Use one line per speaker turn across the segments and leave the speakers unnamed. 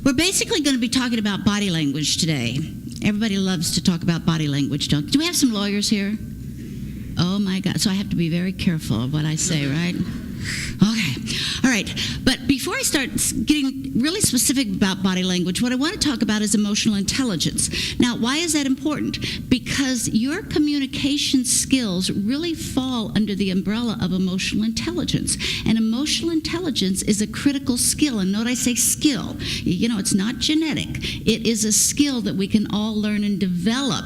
We're basically going to be talking about body language today. Everybody loves to talk about body language, don't they? Do we have some lawyers here? Oh my God, so I have to be very careful of what I say, right? Okay, all right. But before I start getting really specific about body language, what I want to talk about is emotional intelligence. Now, why is that important? Because your communication skills really fall under the umbrella of emotional intelligence. And emotional intelligence is a critical skill. And note I say skill. You know, it's not genetic. It is a skill that we can all learn and develop.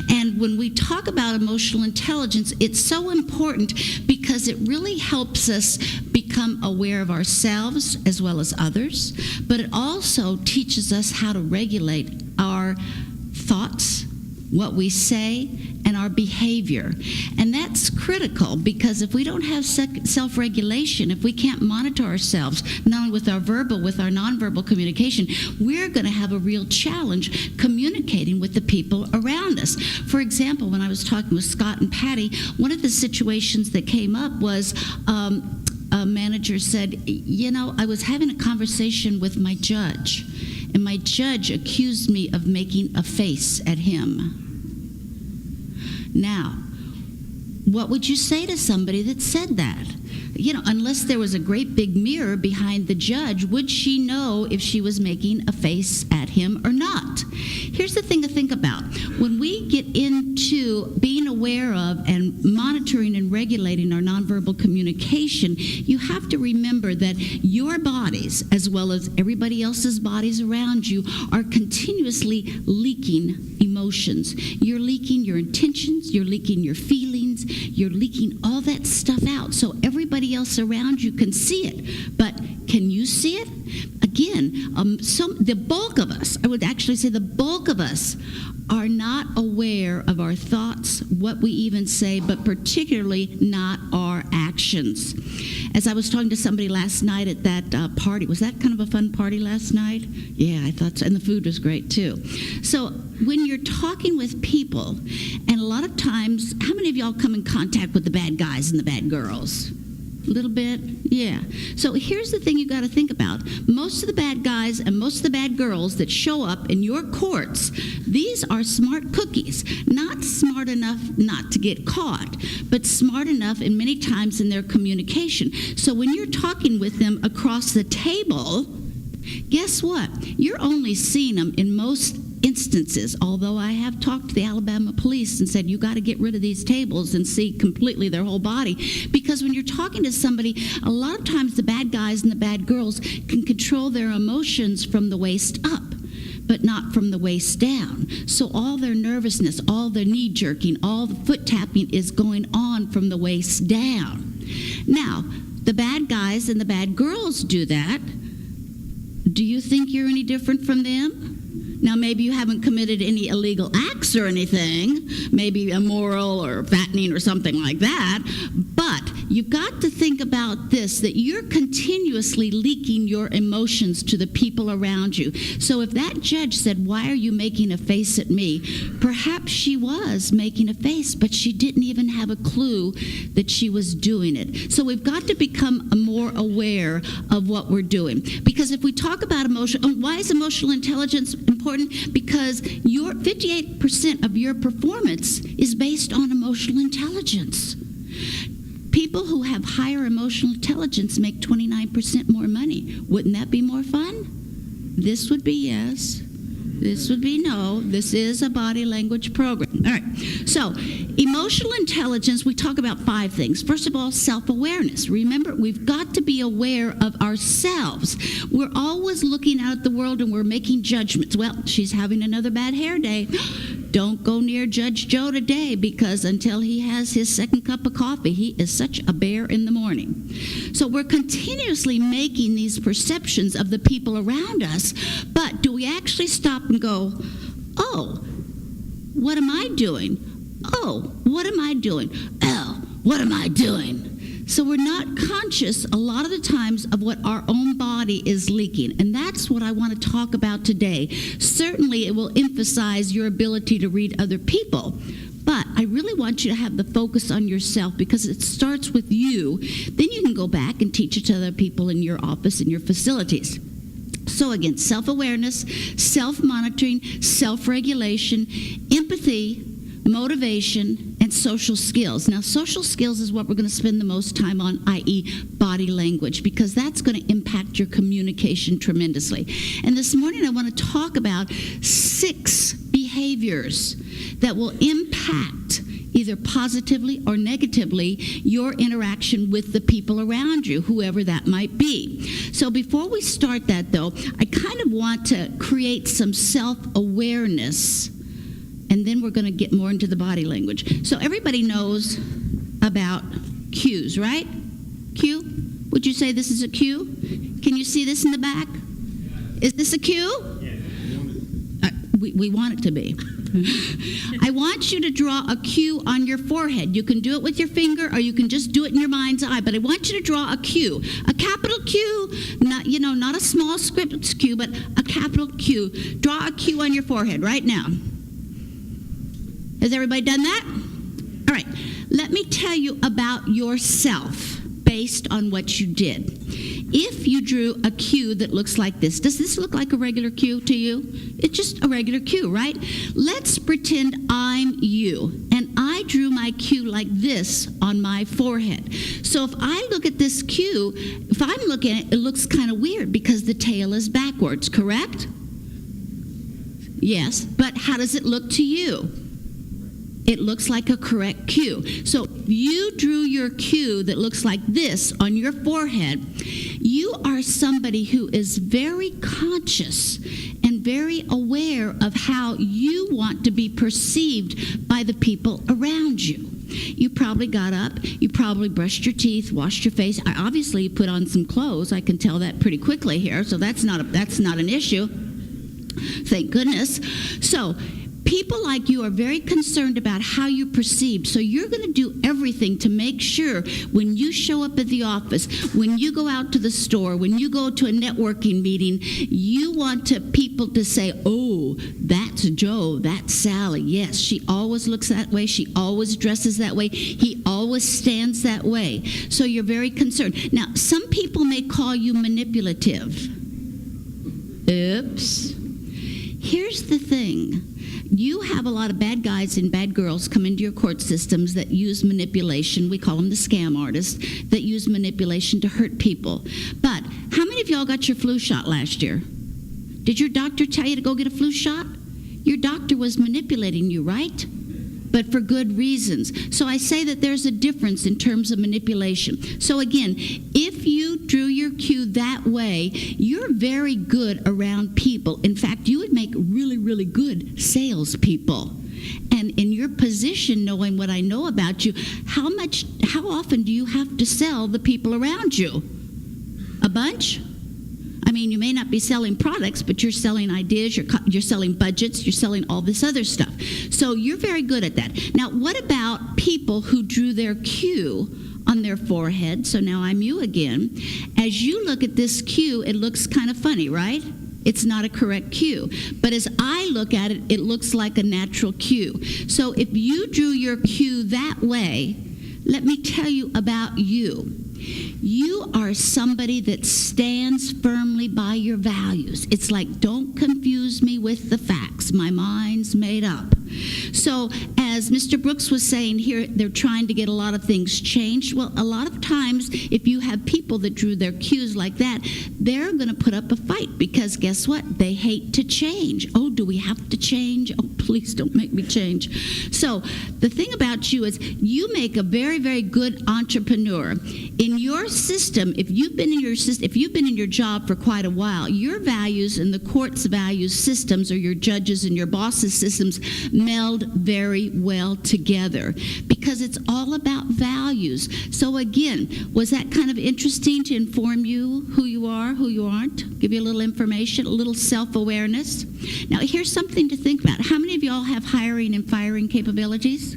And when we talk about emotional intelligence, it's so important because it really helps us become aware of ourselves as well as others, but it also teaches us how to regulate our thoughts, what we say, and our behavior. And that's critical because if we don't have self-regulation, if we can't monitor ourselves, not only with our verbal, with our nonverbal communication, we're going to have a real challenge communicating with the people around us. For example, when I was talking with Scott and Patty, one of the situations that came up was a manager said, you know, I was having a conversation with my judge, and my judge accused me of making a face at him. Now, what would you say to somebody that said that? You know, unless there was a great big mirror behind the judge, would she know if she was making a face at him or not? Here's the thing to think about. When we get into being aware of and monitoring and regulating our nonverbal communication, you have to remember that your bodies, as well as everybody else's bodies around you, are continuously leaking emotions. You're leaking your intentions, you're leaking your feelings, you're leaking all that stuff out. So everybody else around you can see it. But can you see it? Again, the bulk of us, I would actually say the bulk of us, are not aware of our thoughts, what we even say, but particularly not our actions. As I was talking to somebody last night at that party, was that kind of a fun party last night? Yeah, I thought so, and the food was great too. So when you're talking with people, and a lot of times, how many of y'all come in contact with the bad guys and the bad girls? A little bit? Yeah. So here's the thing you got to think about. Most of the bad guys and most of the bad girls that show up in your courts, these are smart cookies. Not smart enough not to get caught, but smart enough and many times in their communication. So when you're talking with them across the table, guess what? You're only seeing them in most instances, although I have talked to the Alabama police and said, you got to get rid of these tables and see completely their whole body. Because when you're talking to somebody, a lot of times the bad guys and the bad girls can control their emotions from the waist up, but not from the waist down. So all their nervousness, all their knee jerking, all the foot tapping is going on from the waist down. Now, the bad guys and the bad girls do that. Do you think you're any different from them? Now, maybe you haven't committed any illegal acts or anything, maybe immoral or fattening or something like that, but you've got to think about this, that you're continuously leaking your emotions to the people around you. So if that judge said, why are you making a face at me? Perhaps she was making a face, but she didn't even have a clue that she was doing it. So we've got to become more aware of what we're doing. Because if we talk about emotion, why is emotional intelligence important? Because your 58% of your performance is based on emotional intelligence. People who have higher emotional intelligence make 29% more money. Wouldn't that be more fun? This would be yes. This would be no. This is a body language program. All right. So, emotional intelligence, we talk about 5 things. First of all, self-awareness. Remember, we've got to be aware of ourselves. We're always looking out at the world and we're making judgments. Well, she's having another bad hair day. Don't go near Judge Joe today because until he has his second cup of coffee, he is such a bear in the morning. So we're continuously making these perceptions of the people around us, but do we actually stop and go, oh, what am I doing? Oh, what am I doing? Oh, what am I doing? So we're not conscious a lot of the times of what our own body is leaking. And that's what I want to talk about today. Certainly it will emphasize your ability to read other people. But I really want you to have the focus on yourself because it starts with you. Then you can go back and teach it to other people in your office and your facilities. So again, self-awareness, self-monitoring, self-regulation, empathy, motivation, and social skills. Now, social skills is what we're going to spend the most time on, i.e. body language, because that's going to impact your communication tremendously. And this morning I want to talk about 6 behaviors that will impact either positively or negatively your interaction with the people around you, whoever that might be. So before we start that, though, I kind of want to create some self-awareness, and then we're going to get more into the body language. So everybody knows about cues, right? Cue? Would you say this is a cue? Can you see this in the back? Is this a cue? We want it to be. I want you to draw a Q on your forehead. You can do it with your finger, or you can just do it in your mind's eye. But I want you to draw a Q, a capital Q, not a small script Q, but a capital Q. Draw a Q on your forehead right now. Has everybody done that? All right. Let me tell you about yourself based on what you did. If you drew a Q that looks like this, does this look like a regular Q to you? It's just a regular Q, right? Let's pretend I'm you, and I drew my Q like this on my forehead. So if I look at this Q, if I'm looking at it, it looks kind of weird because the tail is backwards, correct? Yes, but how does it look to you? It looks like a correct Q. So if you drew your Q that looks like this on your forehead, you are somebody who is very conscious and very aware of how you want to be perceived by the people around you. You probably got up, you probably brushed your teeth, washed your face. Obviously, you put on some clothes. I can tell that pretty quickly here, so that's not an issue. Thank goodness. So people like you are very concerned about how you're perceived, so you're going to do everything to make sure when you show up at the office, when you go out to the store, when you go to a networking meeting, you want people to say, oh, that's Joe, that's Sally. Yes, she always looks that way, she always dresses that way, he always stands that way. So you're very concerned. Now, some people may call you manipulative. Oops. Here's the thing. You have a lot of bad guys and bad girls come into your court systems that use manipulation. We call them the scam artists that use manipulation to hurt people. But how many of y'all got your flu shot last year? Did your doctor tell you to go get a flu shot? Your doctor was manipulating you, right? But for good reasons. So I say that there's a difference in terms of manipulation. So again, if you drew your cue that way, you're very good around people. In fact, you would make really, really good salespeople. And in your position, knowing what I know about you, how often do you have to sell the people around you? A bunch? I mean, you may not be selling products, but you're selling ideas, you're selling budgets, you're selling all this other stuff. So you're very good at that. Now, what about people who drew their Q on their forehead? So now I'm you again. As you look at this Q, it looks kind of funny, right? It's not a correct Q. But as I look at it, it looks like a natural Q. So if you drew your Q that way, let me tell you about you. You are somebody that stands firmly by your values. It's like, don't confuse me with the facts. My mind's made up. So as Mr. Brooks was saying here, they're trying to get a lot of things changed. Well, a lot of times, if you have people that drew their cues like that, they're going to put up a fight because guess what? They hate to change. Oh, do we have to change? Oh, please don't make me change. So the thing about you is you make a very, very good entrepreneur. In your system, if you've been in your job for quite a while, your values and the court's values systems, or your judges and your bosses' systems, meld very well together because it's all about values. So again, was that kind of interesting to inform you who you are, who you aren't? Give you a little information, a little self-awareness. Now here's something to think about. How many of y'all have hiring and firing capabilities?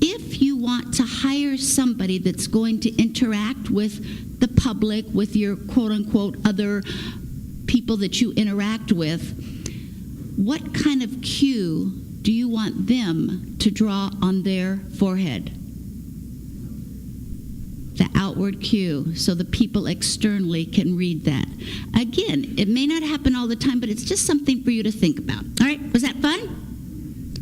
If you want to hire somebody that's going to interact with the public, with your quote-unquote other people that you interact with, what kind of cue do you want them to draw on their forehead? the outward cue, so the people externally can read that. Again, it may not happen all the time, but it's just something for you to think about. All right, was that fun?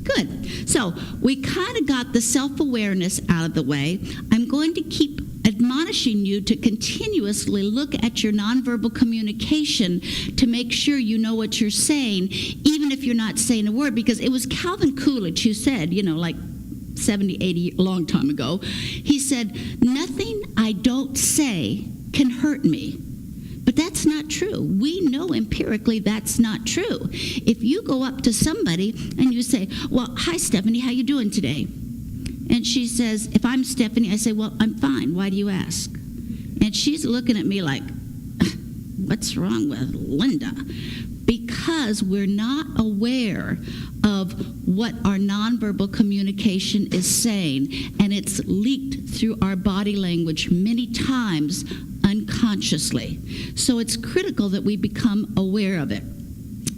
Good. So we kind of got the self-awareness out of the way. I'm going to keep admonishing you to continuously look at your nonverbal communication to make sure you know what you're saying, even if you're not saying a word, because it was Calvin Coolidge who said, like 70, 80, a long time ago, he said, "Nothing I don't say can hurt me." But that's not true. We know empirically that's not true. If you go up to somebody and you say, "Well, hi, Stephanie, how you doing today?" And she says, if I'm Stephanie, I say, "Well, I'm fine. Why do you ask?" And she's looking at me like, what's wrong with Linda? Because we're not aware of what our nonverbal communication is saying, and it's leaked through our body language many times unconsciously. So it's critical that we become aware of it.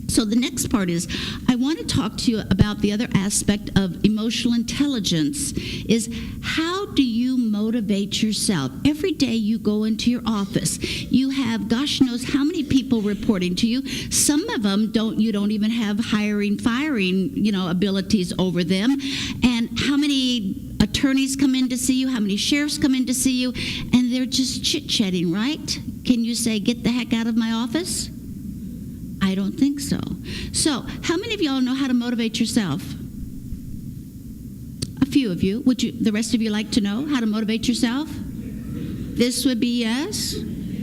So the next part is, I want to talk to you about the other aspect of emotional intelligence, is how do you motivate yourself? Every day you go into your office, you have gosh knows how many people reporting to you. Some of them you don't even have hiring, firing, abilities over them. And how many attorneys come in to see you, how many sheriffs come in to see you, and they're just chit-chatting, right? Can you say, "Get the heck out of my office"? I don't think so. So, how many of y'all know how to motivate yourself? A few of you. Would the rest of you like to know how to motivate yourself? This would be yes.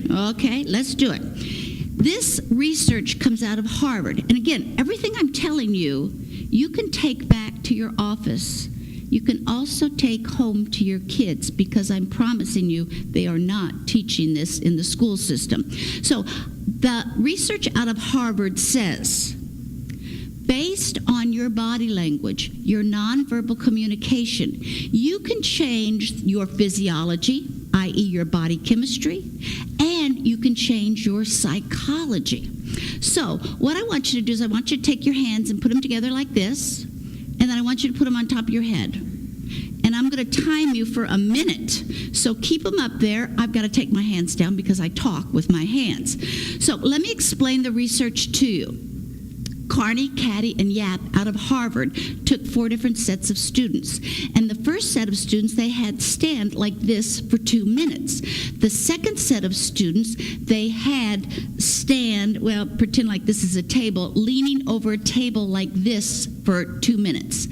Okay, let's do it. This research comes out of Harvard. And again, everything I'm telling you, you can take back to your office. You can also take home to your kids, because I'm promising you they are not teaching this in the school system. So the research out of Harvard says, based on your body language, your nonverbal communication, you can change your physiology, i.e. your body chemistry, and you can change your psychology. So what I want you to do is I want you to take your hands and put them together like this, and then I want you to put them on top of your head. And I'm going to time you for a minute. So keep them up there. I've got to take my hands down because I talk with my hands. So let me explain the research to you. Carney, Caddy, and Yap out of Harvard took 4 different sets of students. And the first set of students, they had stand like this for 2 minutes. The second set of students, they had stand, pretend like this is a table, leaning over a table like this for 2 minutes.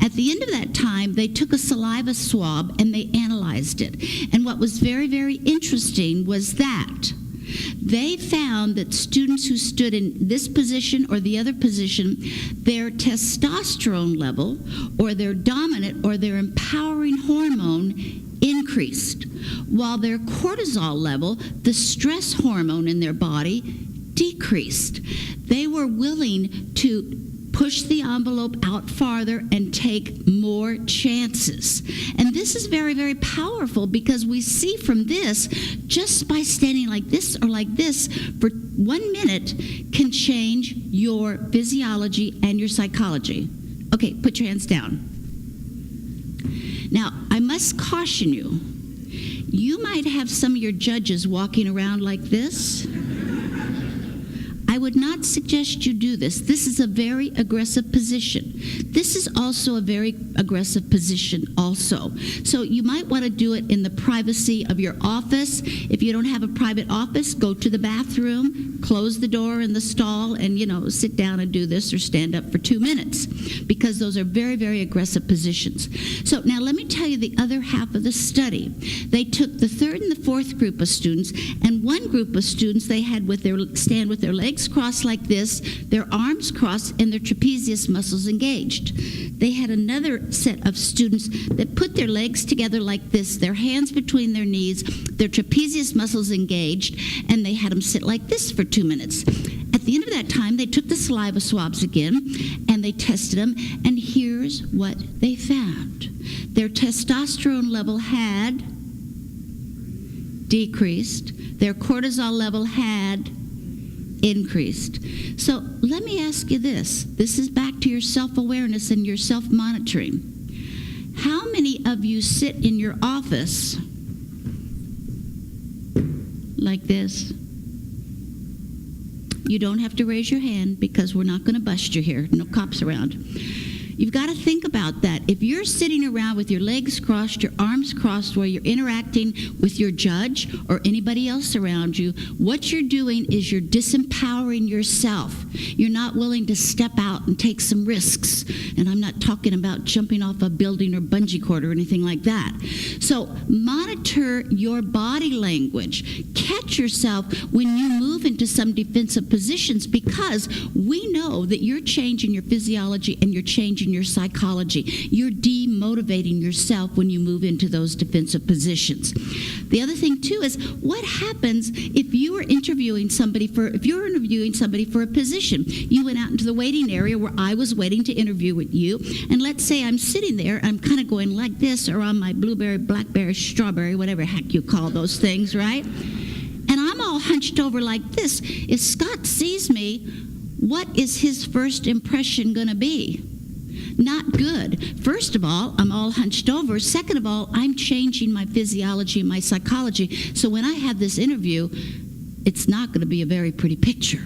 At the end of that time, they took a saliva swab and they analyzed it. And what was very, very interesting was that they found that students who stood in this position or the other position, their testosterone level or their dominant or their empowering hormone increased, while their cortisol level, the stress hormone in their body, decreased. They were willing to push the envelope out farther and take more chances. And this is very, very powerful, because we see from this, just by standing like this or like this for 1 minute can change your physiology and your psychology. Okay, put your hands down. Now, I must caution you. You might have some of your judges walking around like this. I would not suggest you do this. This is a very aggressive position. This is also a very aggressive position also. So you might want to do it in the privacy of your office. If you don't have a private office, go to the bathroom, close the door in the stall, and, sit down and do this or stand up for 2 minutes, because those are very, very aggressive positions. So now let me tell you the other half of the study. They took the third and the fourth group of students, and one group of students they had stand with their legs crossed like this, their arms crossed, and their trapezius muscles engaged. They had another set of students that put their legs together like this, their hands between their knees, their trapezius muscles engaged, and they had them sit like this for 2 minutes. At the end of that time, they took the saliva swabs again, and they tested them, and here's what they found. Their testosterone level had decreased. Their cortisol level had increased. So let me ask you this. This is back to your self-awareness and your self-monitoring. How many of you sit in your office like this? You don't have to raise your hand because we're not going to bust you here. No cops around. You've got to think about that. If you're sitting around with your legs crossed, your arms crossed, where you're interacting with your judge or anybody else around you, what you're doing is you're disempowering yourself. You're not willing to step out and take some risks. And I'm not talking about jumping off a building or bungee cord or anything like that. So monitor your body language. Catch yourself when you move into some defensive positions, because we know that you're changing your physiology and you're changing your psychology. You're demotivating yourself when you move into those defensive positions. The other thing too is, what happens if you're interviewing somebody for a position? You went out into the waiting area where I was waiting to interview with you, and let's say I'm sitting there, I'm kind of going like this, or on my blueberry, blackberry, strawberry, whatever heck you call those things, right? And I'm all hunched over like this. If Scott sees me, what is his first impression going to be? Not good. First of all, I'm all hunched over. Second of all, I'm changing my physiology and my psychology. So when I have this interview, it's not going to be a very pretty picture.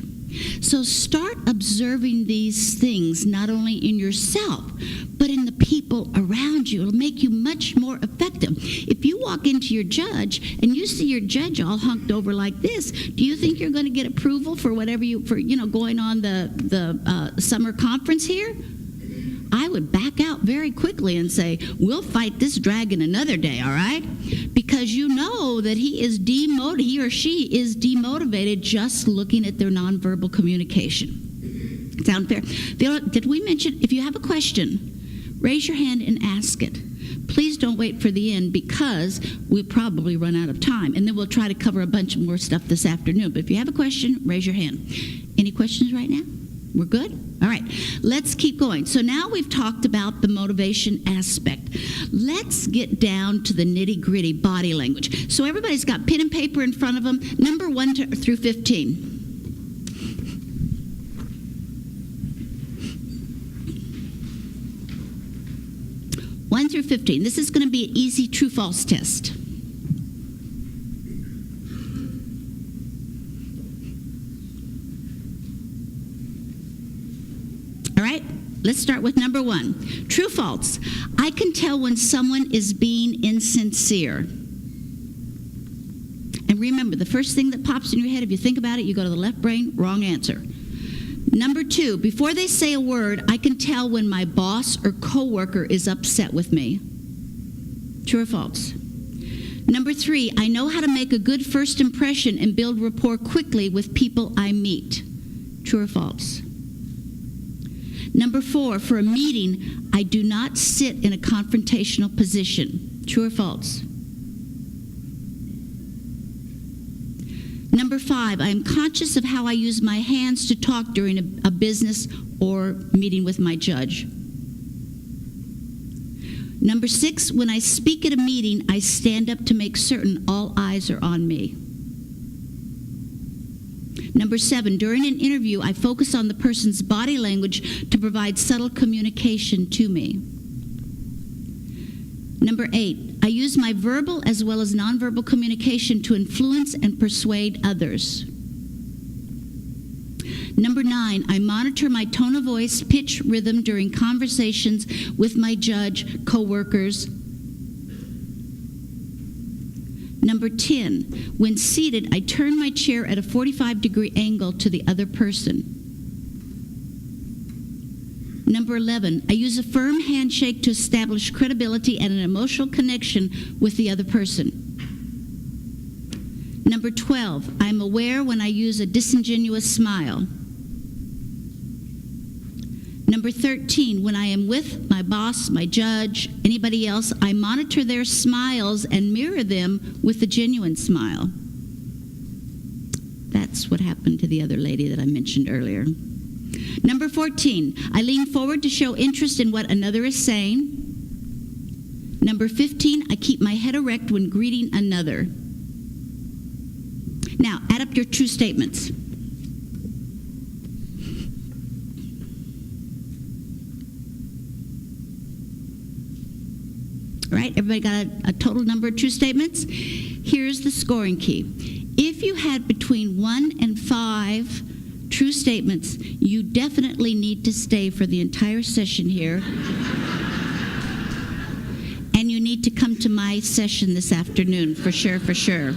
So start observing these things, not only in yourself, but in the people around you. It'll make you much more effective. If you walk into your judge and you see your judge all hunked over like this, do you think you're going to get approval for whatever going on the summer conference here? I would back out very quickly and say, we'll fight this dragon another day, all right? Because you know that he or she is demotivated just looking at their nonverbal communication. Sound fair? Did we mention, if you have a question, raise your hand and ask it. Please don't wait for the end, because we'll probably run out of time. And then we'll try to cover a bunch more stuff this afternoon. But if you have a question, raise your hand. Any questions right now? We're good? All right, let's keep going. So now we've talked about the motivation aspect. Let's get down to the nitty-gritty body language. So everybody's got pen and paper in front of them, number 1 through 15. 1 through 15. This is going to be an easy true-false test. Let's start with number 1. True, false. I can tell when someone is being insincere. And remember, the first thing that pops in your head, if you think about it, you go to the left brain, wrong answer. Number 2, before they say a word, I can tell when my boss or coworker is upset with me. True or false? Number 3, I know how to make a good first impression and build rapport quickly with people I meet. True or false? Number 4, for a meeting, I do not sit in a confrontational position. True or false? Number 5, I am conscious of how I use my hands to talk during a business or meeting with my judge. Number 6, when I speak at a meeting, I stand up to make certain all eyes are on me. Number 7, during an interview, I focus on the person's body language to provide subtle communication to me. Number 8, I use my verbal as well as nonverbal communication to influence and persuade others. Number 9, I monitor my tone of voice, pitch, rhythm during conversations with my judge, coworkers. Number 10, when seated, I turn my chair at a 45-degree angle to the other person. Number 11, I use a firm handshake to establish credibility and an emotional connection with the other person. Number 12, I'm aware when I use a disingenuous smile. Number 13, when I am with my boss, my judge, anybody else, I monitor their smiles and mirror them with a genuine smile. That's what happened to the other lady that I mentioned earlier. Number 14, I lean forward to show interest in what another is saying. Number 15, I keep my head erect when greeting another. Now, add up your true statements. All right, everybody got a total number of true statements? Here's the scoring key. If If you had between 1 and 5 true statements, you definitely need to stay for the entire session here. And you need to come to my session this afternoon, for sure, for sure.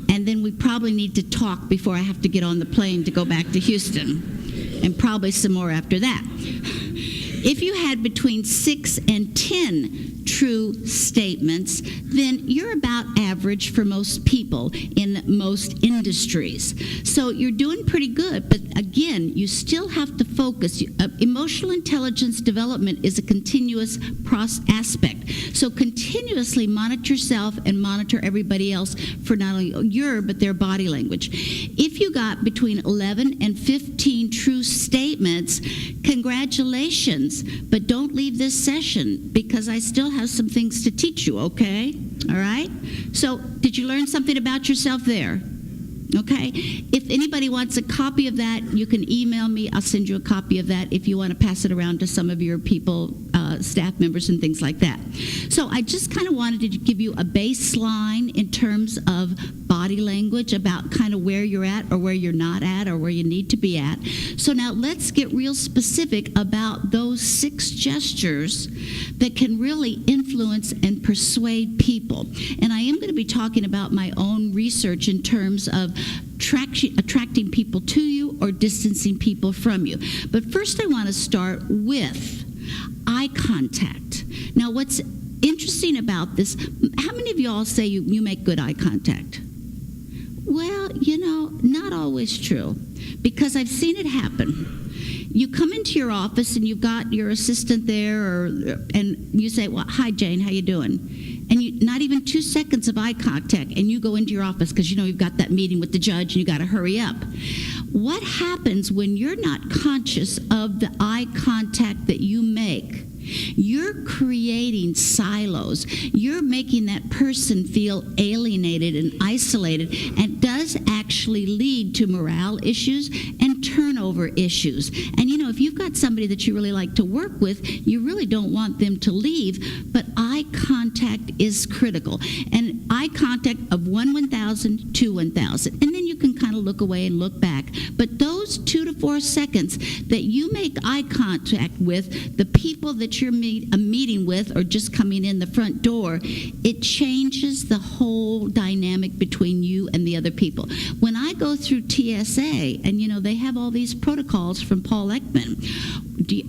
And then we probably need to talk before I have to get on the plane to go back to Houston, and probably some more after that. If you had between 6 and 10 true statements, then you're about average for most people in most industries. So you're doing pretty good, but again, you still have to focus. Emotional intelligence development is a continuous aspect. So continuously monitor yourself and monitor everybody else for not only your, but their body language. If you got between 11 and 15 true statements, congratulations, but don't leave this session because I still have some things to teach you, okay? All right? So, did you learn something about yourself there? Okay? If anybody wants a copy of that, you can email me. I'll send you a copy of that if you want to pass it around to some of your people, staff members and things like that. So I just kind of wanted to give you a baseline in terms of body language about kind of where you're at or where you're not at or where you need to be at. So now let's get real specific about those 6 gestures that can really influence and persuade people. And I am going to be talking about my own research in terms of attracting people to you or distancing people from you. But first I want to start with eye contact. Now what's interesting about this, how many of y'all say you make good eye contact? Well, not always true, because I've seen it happen. You come into your office and you've got your assistant there, and you say, well, hi Jane, how you doing? And not even 2 seconds of eye contact, and you go into your office because you've got that meeting with the judge and you got to hurry up. What happens when you're not conscious of the eye contact that you make? You're creating silos. You're making that person feel alienated and isolated, and does actually lead to morale issues and turnover issues. And if you've got somebody that you really like to work with, you really don't want them to leave, but eye contact is critical. And eye contact of 1/1000 to 1,000. And then you can kind of look away and look back. But those 2 to 4 seconds that you make eye contact with the people that you're meeting with or just coming in the front door, it changes the whole dynamic between you and the other people. When I go through TSA, and they have all these protocols from Paul Ekman,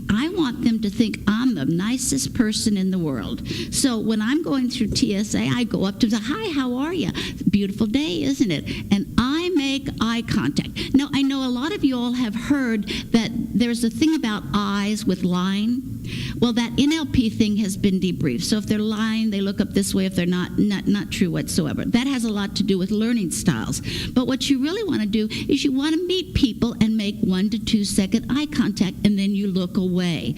I want them to think I'm the nicest person in the world. So when I'm going through TSA, I go up to them, hi, how are you? Beautiful day, isn't it? And I make eye contact. Now, I know a lot of you all have heard that there's a thing about eyes with lying. Well, that NLP thing has been debriefed. So if they're lying, they look up this way. If they're not true whatsoever. That has a lot to do with learning styles. But what you really want to do is you want to meet people and make 1 to 2 second eye contact, and then you look away.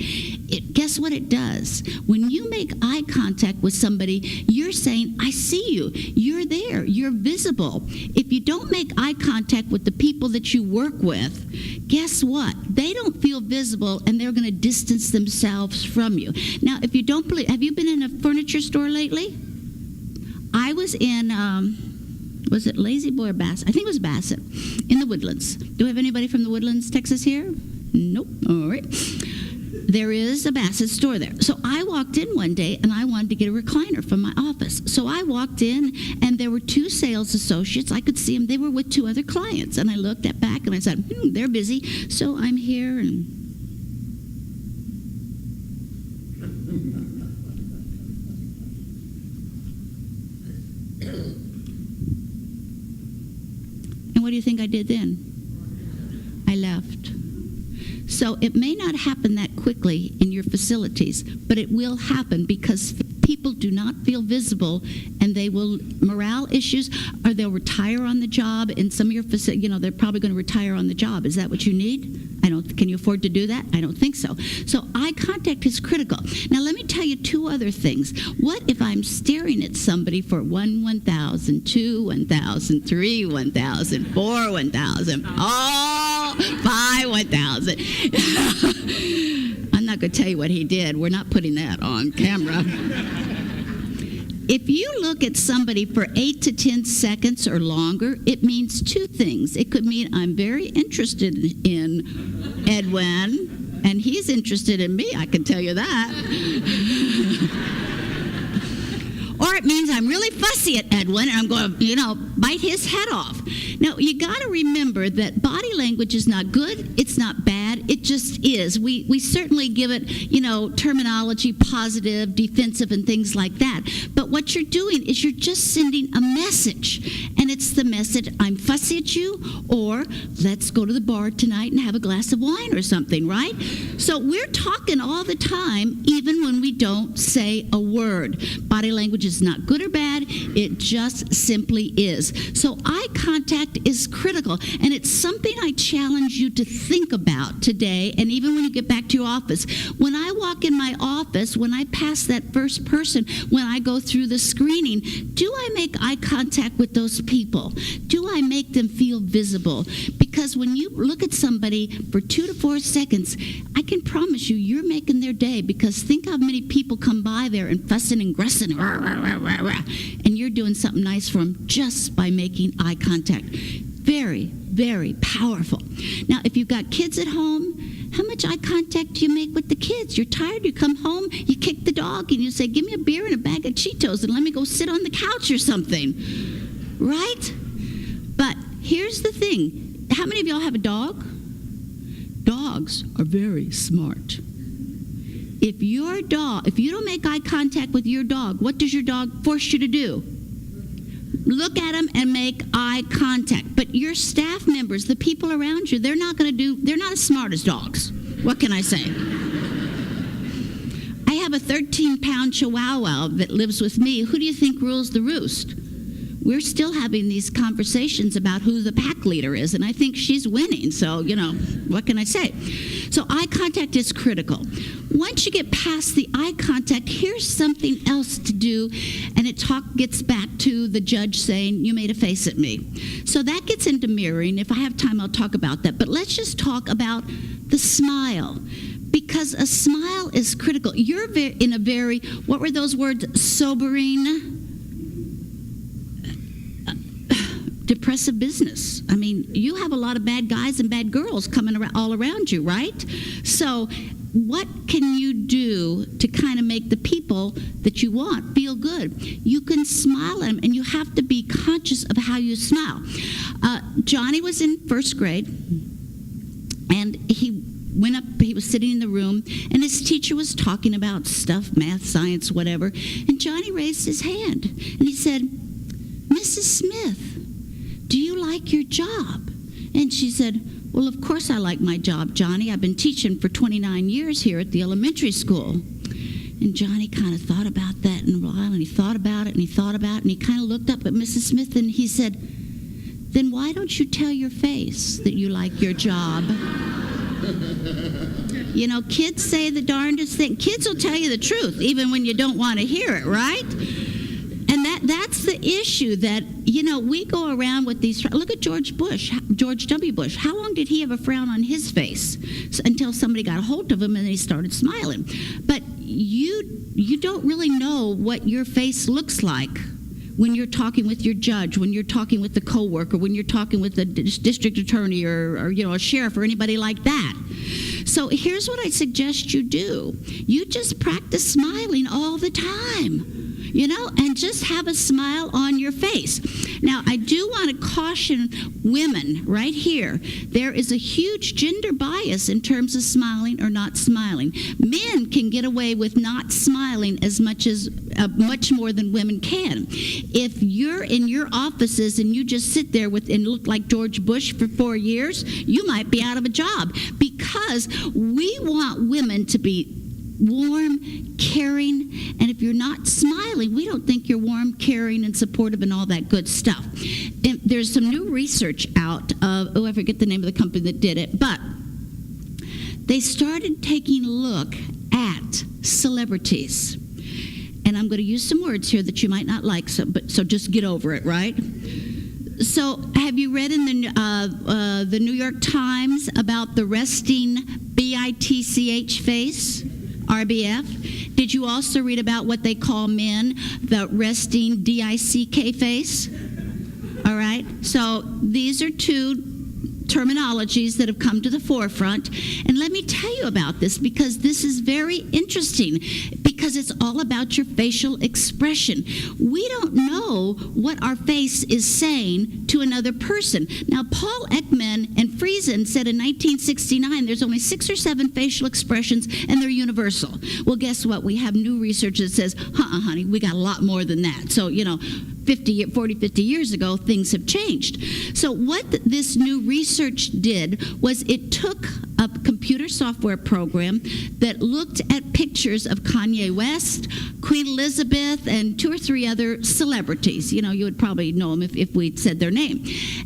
Guess what it does? When you make eye contact with somebody, you're saying, I see you. You're there. You're visible. If you don't make eye contact with the people that you work with, guess what? They don't feel visible, and they're going to distance themselves from you. Now, if you don't believe, have you been in a furniture store lately? I was in, was it Lazy Boy or Bassett? I think it was Bassett, in the Woodlands. Do we have anybody from the Woodlands, Texas here? Nope. All right. There is a Bassett store there. So I walked in one day, and I wanted to get a recliner from my office. So I walked in, and there were 2 sales associates. I could see them. They were with 2 other clients. And I looked at back, and I said, they're busy. So I'm here, and what do you think I did then? I left. So it may not happen that quickly in your facilities, but it will happen because people do not feel visible, and they will, morale issues, or they'll retire on the job. In some of your facilities, they're probably going to retire on the job. Is that what you need? Can you afford to do that? I don't think so. So eye contact is critical. Now let me tell you 2 other things. What if I'm staring at somebody for 1/1000, 2 1,000, 3 1,000, 4 1,000, 5 1,000? I'm not going to tell you what he did. We're not putting that on camera. If you look at somebody for 8 to 10 seconds or longer, it means two things. It could mean I'm very interested in Edwin, and he's interested in me, I can tell you that. Or it means I'm really fussy at Edwin, and I'm going to, bite his head off. Now, you got to remember that body language is not good. It's not bad. It just is. We certainly give it, terminology, positive, defensive, and things like that. But what you're doing is you're just sending a message. And it's the message, I'm fussy at you, or let's go to the bar tonight and have a glass of wine or something, right? So we're talking all the time, even when we don't say a word. Body language is not good or bad. It just simply is. So eye contact is critical, and it's something I challenge you to think about today, and even when you get back to your office. When I walk in my office, when I pass that first person, when I go through the screening, do I make eye contact with those people? Do I make them feel visible? Because when you look at somebody for 2 to 4 seconds, I can promise you, you're making their day, because think how many people come by there and fussing and gressing, and you're doing something nice for them just by making eye contact. Very, very powerful. Now, if you've got kids at home, how much eye contact do you make with the kids? You're tired, you come home, you kick the dog, and you say, give me a beer and a bag of Cheetos, and let me go sit on the couch or something. Right? But here's the thing. How many of y'all have a dog? Dogs are very smart. If you don't make eye contact with your dog, what does your dog force you to do? Look at them and make eye contact. But your staff members, the people around you, they're not as smart as dogs. What can I say? I have a 13-pound Chihuahua that lives with me. Who do you think rules the roost? We're still having these conversations about who the pack leader is, and I think she's winning. So, what can I say? So eye contact is critical. Once you get past the eye contact, here's something else to do, and it gets back to the judge saying, you made a face at me. So that gets into mirroring. If I have time, I'll talk about that. But let's just talk about the smile, because a smile is critical. You're in a very, what were those words, sobering, depressive business. I mean, you have a lot of bad guys and bad girls coming all around you, right? So what can you do to kind of make the people that you want feel good? You can smile at them, and you have to be conscious of how you smile. Johnny was in first grade, and he went up, he was sitting in the room, and his teacher was talking about stuff, math, science, whatever, and Johnny raised his hand, and he said, Mrs. Smith, do you like your job? And she said, well, of course I like my job, Johnny. I've been teaching for 29 years here at the elementary school. And Johnny kind of thought about that in a while, and he thought about it, and he thought about it, and he kind of looked up at Mrs. Smith, and he said, then why don't you tell your face that you like your job? Kids say the darndest thing. Kids will tell you the truth, even when you don't want to hear it, right? And that's the issue that, we go around with these. Look at George W. Bush. How long did he have a frown on his face? Until somebody got a hold of him and he started smiling. But you don't really know what your face looks like when you're talking with your judge, when you're talking with the coworker, when you're talking with the district attorney or a sheriff or anybody like that. So here's what I suggest you do. You just practice smiling all the time. And just have a smile on your face. Now, I do want to caution women right here. There is a huge gender bias in terms of smiling or not smiling. Men can get away with not smiling as much more than women can. If you're in your offices and you just sit there and look like George Bush for 4 years, you might be out of a job, because we want women to be warm, caring, and if you're not smiling, we don't think you're warm, caring, and supportive and all that good stuff. And there's some new research out of, I forget the name of the company that did it, but they started taking a look at celebrities. And I'm going to use some words here that you might not like, so just get over it, right? So have you read in the New York Times about the resting BITCH face? RBF. Did you also read about what they call men, the resting DICK face? All right, so these are two terminologies that have come to the forefront. And let me tell you about this, because this is very interesting, because it's all about your facial expression. We don't know what our face is saying to another person. Now, Paul Ekman and Friesen said in 1969 there's only 6 or 7 facial expressions and they're universal. Well, guess what? We have new research that says, honey, we got a lot more than that. So, 50 years ago, things have changed. So what this new research did was it took a computer software program that looked at pictures of Kanye West, Queen Elizabeth, and 2 or 3 other celebrities. You would probably know them if we'd said their name.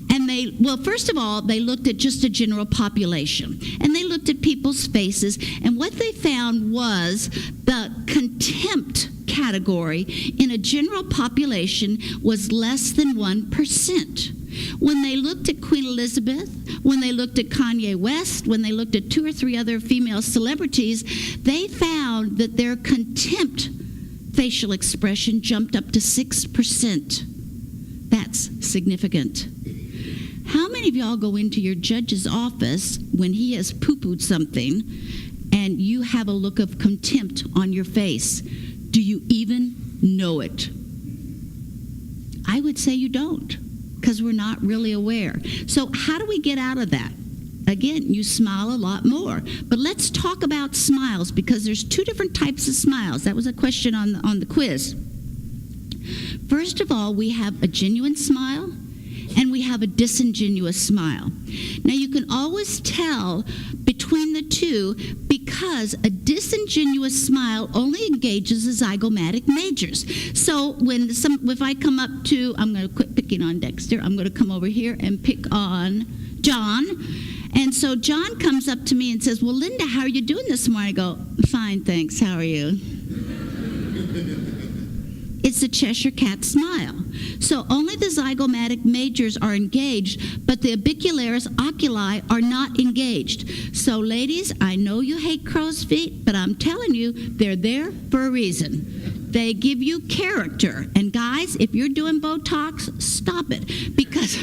And first of all, they looked at just a general population. And they looked at people's faces. And what they found was the contempt category in a general population was less than 1%. When they looked at Queen Elizabeth, when they looked at Kanye West, when they looked at 2 or 3 other female celebrities, they found that their contempt facial expression jumped up to 6%. That's significant. How many of y'all go into your judge's office when he has poo-pooed something and you have a look of contempt on your face? Do you even know it? I would say you don't, because we're not really aware. So how do we get out of that? Again, you smile a lot more. But let's talk about smiles, because there's 2 different types of smiles. That was a question on the quiz. First of all, we have a genuine smile and we have a disingenuous smile. Now, you can always tell between the two because a disingenuous smile only engages the zygomatic majors. So if I come up to, I'm going to quit picking on Dexter, I'm going to come over here and pick on John. And so John comes up to me and says, well, Linda, how are you doing this morning? I go, fine, thanks, how are you? It's a Cheshire cat smile. So only the zygomatic majors are engaged, but the orbicularis oculi are not engaged. So ladies, I know you hate crow's feet, but I'm telling you, they're there for a reason. They give you character. And guys, if you're doing Botox, stop it. Because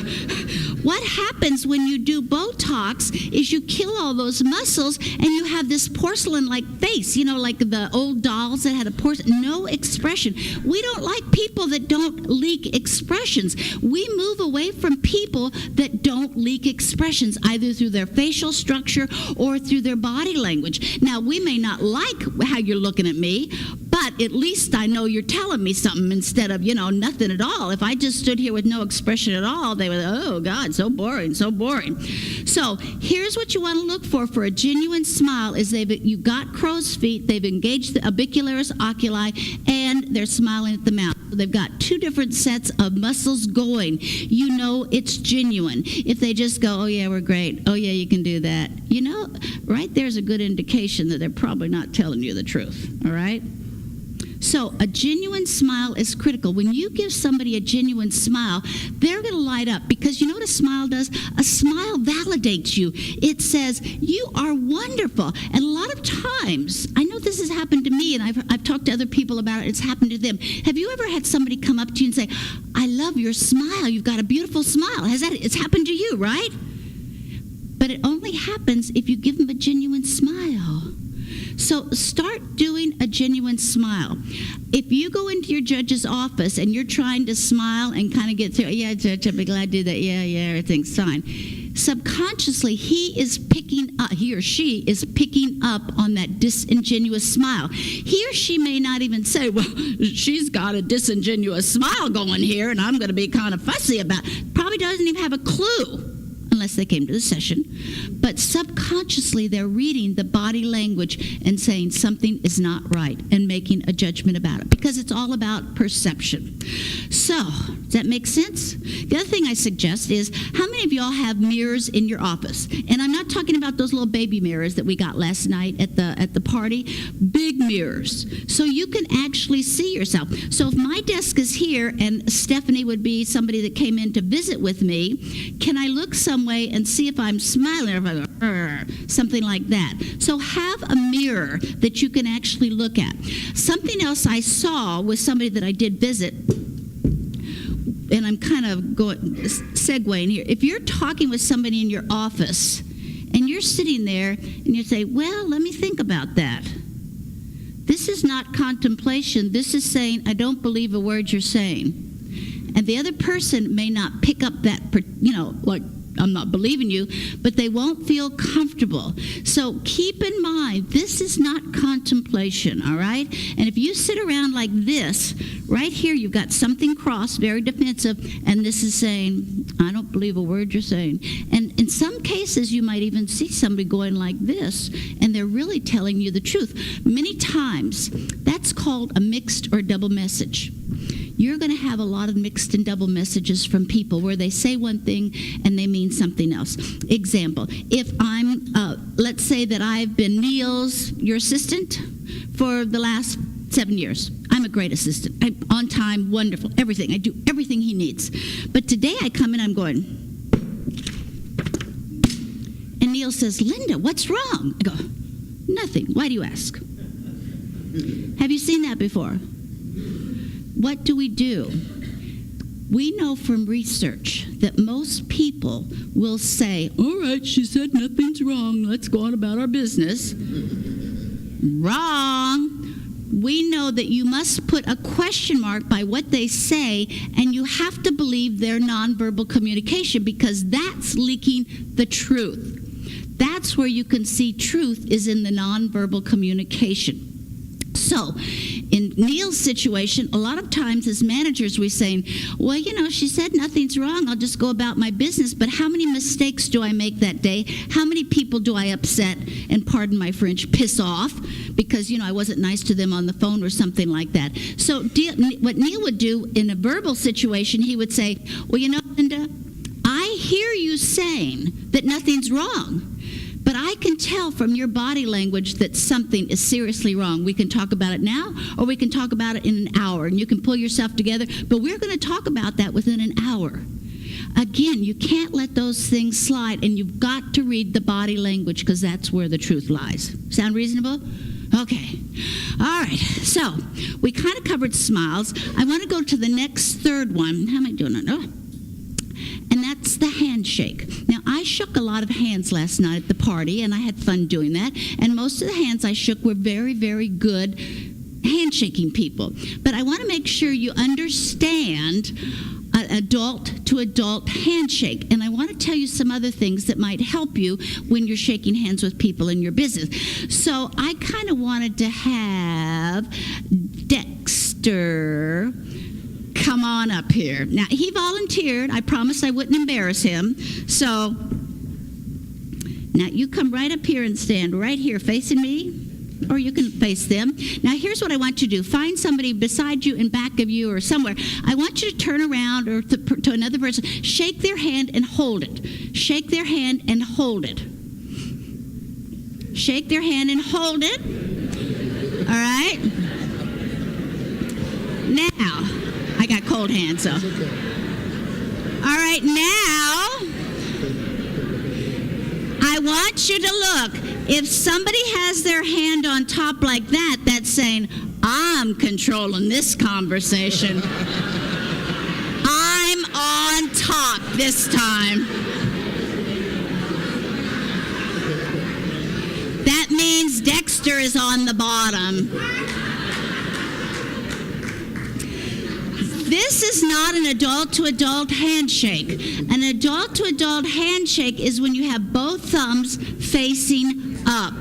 what happens when you do Botox is you kill all those muscles and you have this porcelain-like face, like the old dolls that had a no expression. We don't like people that don't leak expressions. We move away from people that don't leak expressions, either through their facial structure or through their body language. Now, we may not like how you're looking at me, but at least I know you're telling me something instead of, nothing at all. If I just stood here with no expression at all, they would, oh, God, so boring, so boring. So here's what you want to look for a genuine smile is you got crow's feet, they've engaged the orbicularis oculi, and they're smiling at the mouth. They've got 2 different sets of muscles going. You know it's genuine. If they just go, oh, yeah, we're great. Oh, yeah, you can do that. Right there's a good indication that they're probably not telling you the truth, all right? So a genuine smile is critical. When you give somebody a genuine smile, they're going to light up, because you know what a smile does? A smile validates you. It says, you are wonderful. And a lot of times, I know this has happened to me, and I've talked to other people about it. It's happened to them. Have you ever had somebody come up to you and say, I love your smile. You've got a beautiful smile. It's happened to you, right? But it only happens if you give them a genuine smile. So start doing a genuine smile. If you go into your judge's office and you're trying to smile and kind of get through, yeah, Judge, I'll be glad to do that. Yeah, everything's fine. Subconsciously, he or she is picking up on that disingenuous smile. He or she may not even say, well, she's got a disingenuous smile going here, and I'm going to be kind of fussy about it. Probably doesn't even have a clue, unless they came to the session. But subconsciously, they're reading the body language and saying something is not right and making a judgment about it, because it's all about perception. So, does that make sense? The other thing I suggest is, how many of y'all have mirrors in your office? And I'm not talking about those little baby mirrors that we got last night at the party. Big mirrors. So you can actually see yourself. So if my desk is here and Stephanie would be somebody that came in to visit with me, can I look somewhere way and see if I'm smiling or if I go, something like that. So have a mirror that you can actually look at. Something else I saw was somebody that I did visit, and I'm kind of segueing here. If you're talking with somebody in your office and you're sitting there and you say, well, let me think about that. This is not contemplation. This is saying, I don't believe a word you're saying. And the other person may not pick up that, like, I'm not believing you, but they won't feel comfortable. So keep in mind, this is not contemplation, all right? And if you sit around like this, right here, you've got something crossed, very defensive, and this is saying, I don't believe a word you're saying. And in some cases, you might even see somebody going like this, and they're really telling you the truth. Many times, that's called a mixed or double message. You're going to have a lot of mixed and double messages from people where they say one thing and they mean something else. Example, if I'm, let's say that I've been Neil's, your assistant, for the last 7 years. I'm a great assistant. I'm on time, wonderful, everything. I do everything he needs. But today I come in, I'm going, and Neil says, Linda, what's wrong? I go, nothing. Why do you ask? Have you seen that before? What do? We know from research that most people will say, all right, she said nothing's wrong. Let's go on about our business. Wrong. We know that you must put a question mark by what they say, and you have to believe their nonverbal communication, because that's leaking the truth. That's where you can see truth is in the nonverbal communication. So, in Neil's situation, a lot of times as managers we're saying, well, she said nothing's wrong, I'll just go about my business, but how many mistakes do I make that day? How many people do I upset, and pardon my French, piss off, because, I wasn't nice to them on the phone or something like that. So what Neil would do in a verbal situation, he would say, well, Linda, I hear you saying that nothing's wrong, but I can tell from your body language that something is seriously wrong. We can talk about it now, or we can talk about it in an hour, and you can pull yourself together, but we're going to talk about that within an hour. Again, you can't let those things slide, and you've got to read the body language, because that's where the truth lies. Sound reasonable? Okay. All right. So we kind of covered smiles. I want to go to the next third one. How am I doing? And that's the handshake. Now, I shook a lot of hands last night at the party, and I had fun doing that. And most of the hands I shook were very, very good handshaking people. But I want to make sure you understand an adult-to-adult handshake. And I want to tell you some other things that might help you when you're shaking hands with people in your business. So I kind of wanted to have Dexter come on up here. Now, he volunteered. I promised I wouldn't embarrass him. So, now you come right up here and stand right here facing me, or you can face them. Now, here's what I want you to do. Find somebody beside you, in back of you, or somewhere. I want you to turn around or to another person. Shake their hand and hold it. Shake their hand and hold it. Shake their hand and hold it. All right? Now, I got cold hands, so. All right, now, I want you to look. If somebody has their hand on top like that, that's saying, I'm controlling this conversation. I'm on top this time. That means Dexter is on the bottom. This is not an adult-to-adult handshake. An adult-to-adult handshake is when you have both thumbs facing up.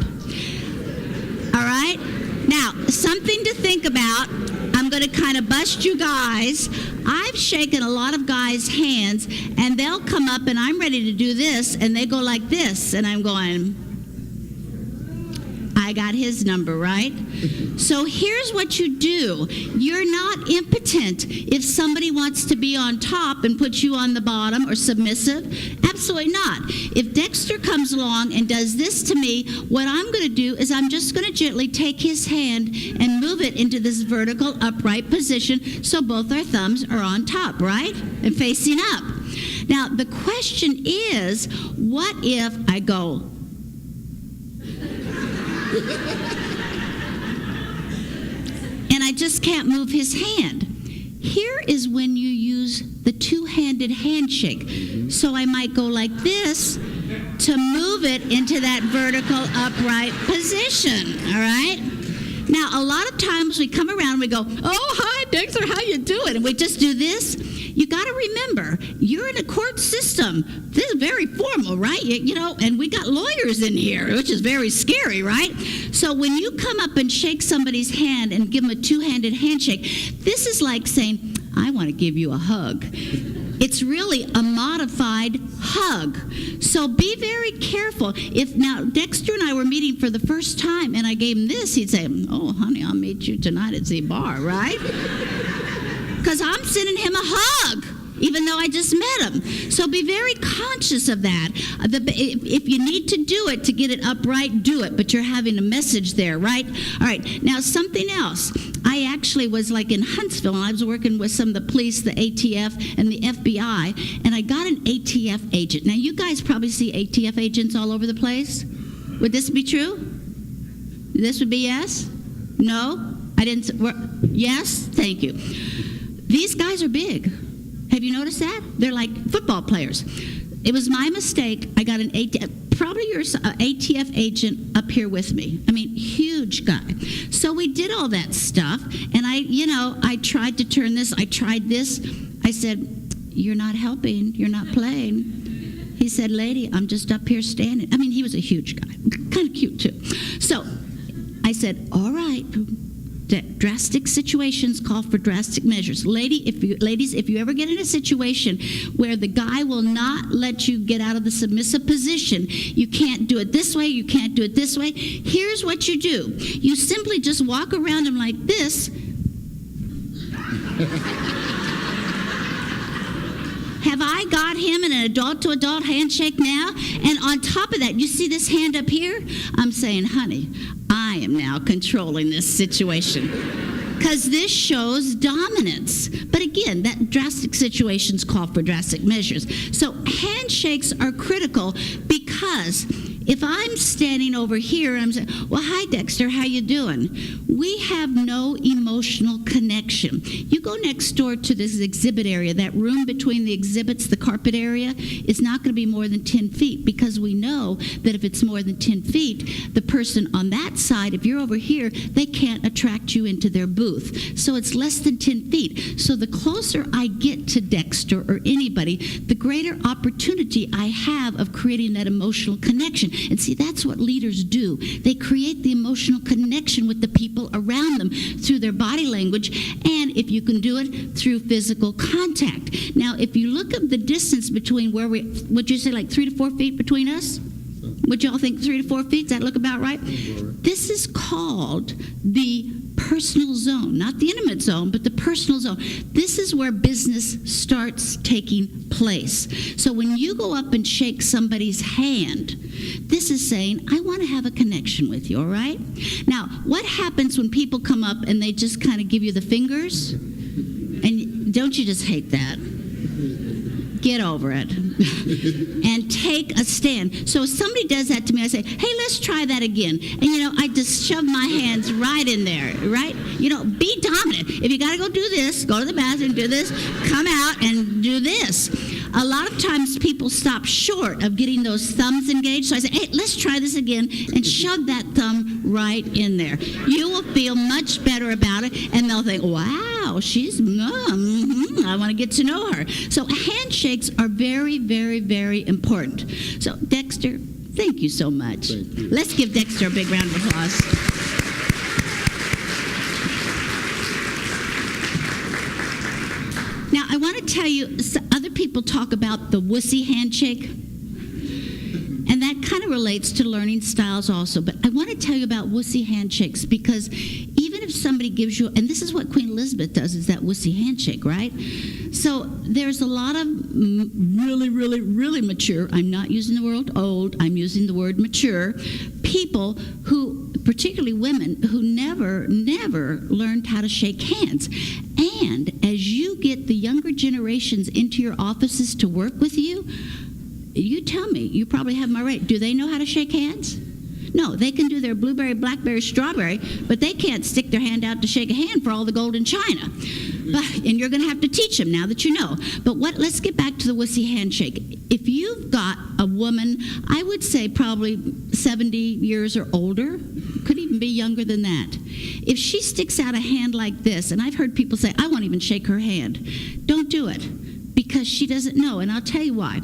All right? Now, something to think about. I'm going to kind of bust you guys. I've shaken a lot of guys' hands, and they'll come up, and I'm ready to do this, and they go like this, and I'm going, I got his number, right? So here's what you do. You're not impotent if somebody wants to be on top and put you on the bottom or submissive. Absolutely not. If Dexter comes along and does this to me, what I'm going to do is I'm just going to gently take his hand and move it into this vertical upright position so both our thumbs are on top, right? And facing up. Now, the question is, what if I go, and I just can't move his hand? Here is when you use the two-handed handshake. So I might go like this to move it into that vertical upright position, all right? Now, a lot of times we come around and we go, oh, hi, Dexter, how you doing? And we just do this. You got to remember, you're in a court system. This is very formal, right? You know, and we got lawyers in here, which is very scary, right? So when you come up and shake somebody's hand and give them a two-handed handshake, this is like saying, I want to give you a hug. It's really a modified hug. So be very careful. If now Dexter and I were meeting for the first time and I gave him this, he'd say, oh, honey, I'll meet you tonight at the bar, right? Because I'm sending him a hug, even though I just met him. So be very conscious of that. If you need to do it to get it upright, do it. But you're having a message there, right? All right. Now, something else. I actually was like in Huntsville, and I was working with some of the police, the ATF, and the FBI, and I got an ATF agent. Now, you guys probably see ATF agents all over the place. Would this be true? This would be yes? No? I didn't. Yes? Thank you. These guys are big. Have you noticed that? They're like football players. It was my mistake. I got an ATF, probably your ATF agent up here with me. I mean, huge guy. So we did all that stuff, and I tried to turn this. I tried this. I said, you're not helping. You're not playing. He said, lady, I'm just up here standing. I mean, he was a huge guy. Kind of cute, too. So I said, all right. Drastic situations call for drastic measures. Ladies, if you ever get in a situation where the guy will not let you get out of the submissive position, you can't do it this way, you can't do it this way, here's what you do. You simply just walk around him like this. Have I got him in an adult-to-adult handshake now? And on top of that, you see this hand up here? I'm saying, honey, I am now controlling this situation. Because this shows dominance. But again, that drastic situations call for drastic measures. So handshakes are critical because if I'm standing over here and I'm saying, well, hi, Dexter, how you doing? We have no emotional connection. You go next door to this exhibit area, that room between the exhibits, the carpet area, is not going to be more than 10 feet because we know that if it's more than 10 feet, the person on that side, if you're over here, they can't attract you into their booth. So it's less than 10 feet. So the closer I get to Dexter or anybody, the greater opportunity I have of creating that emotional connection. And see, that's what leaders do. They create the emotional connection with the people around them through their body language, and if you can do it, through physical contact. Now, if you look at the distance between where would you say like 3 to 4 feet between us? Would y'all think 3 to 4 feet? Does that look about right? This is called the personal zone, not the intimate zone, but the personal zone. This is where business starts taking place. So when you go up and shake somebody's hand, this is saying, I want to have a connection with you, all right? Now, what happens when people come up and they just kind of give you the fingers? And don't you just hate that? Get over it. And take a stand. So if somebody does that to me, I say, hey, let's try that again. And, I just shove my hands right in there, right? Be dominant. If you got to go do this, go to the bathroom, do this, come out and do this. A lot of times people stop short of getting those thumbs engaged. So I say, hey, let's try this again, and shove that thumb right in there. You will feel much better about it, and they'll think, wow, she's, I want to get to know her. So handshakes are very, very, very important. So Dexter, thank you so much.
Thank you.
Let's give Dexter a big round of applause. Now, I want to tell you, other people talk about the Wussy Handshake, and that kind of relates to learning styles also. But I want to tell you about Wussy Handshakes because even if somebody gives you, and this is what Queen Elizabeth does, is that Wussy Handshake, right? So there's a lot of really, really, really mature, I'm not using the word old, I'm using the word mature, people who, particularly women, who never learned how to shake hands. And as you get the younger generations into your offices to work with you, you tell me, you probably have my rate. Do they know how to shake hands? No, they can do their blueberry, blackberry, strawberry, but they can't stick their hand out to shake a hand for all the gold in China. And you're going to have to teach them now that you know. But let's get back to the Wussy Handshake. If you've got a woman, I would say probably 70 years or older, could even be younger than that. If she sticks out a hand like this, and I've heard people say, I won't even shake her hand. Don't do it, because she doesn't know, and I'll tell you why.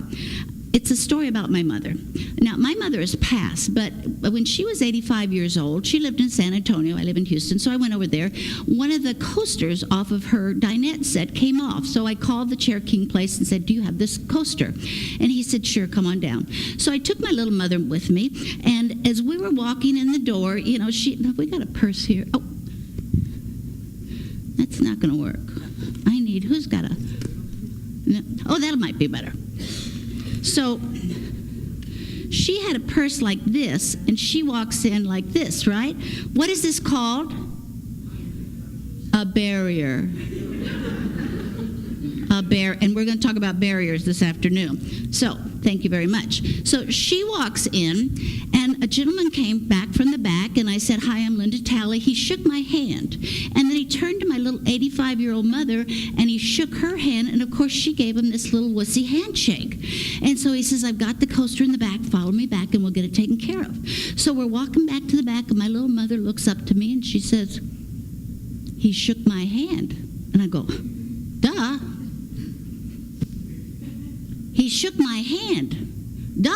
It's a story about my mother. Now, my mother has passed, but when she was 85 years old, she lived in San Antonio. I live in Houston, so I went over there. One of the coasters off of her dinette set came off, so I called the Chair King place and said, do you have this coaster? And he said, sure, come on down. So I took my little mother with me, and as we were walking in the door, we got a purse here. Oh, that's not going to work. Who's got a, no, oh, that might be better. So she had a purse like this, and she walks in like this, right? What is this called? A barrier. And we're going to talk about barriers this afternoon. So, thank you very much. So she walks in, and a gentleman came back from the back, and I said, hi, I'm Linda Talley. He shook my hand. And then he turned to my little 85-year-old mother, and he shook her hand, and of course she gave him this little Wussy handshake. And so he says, I've got the coaster in the back, follow me back, and we'll get it taken care of. So we're walking back to the back, and my little mother looks up to me, and she says, he shook my hand. And I go, duh. He shook my hand. Duh!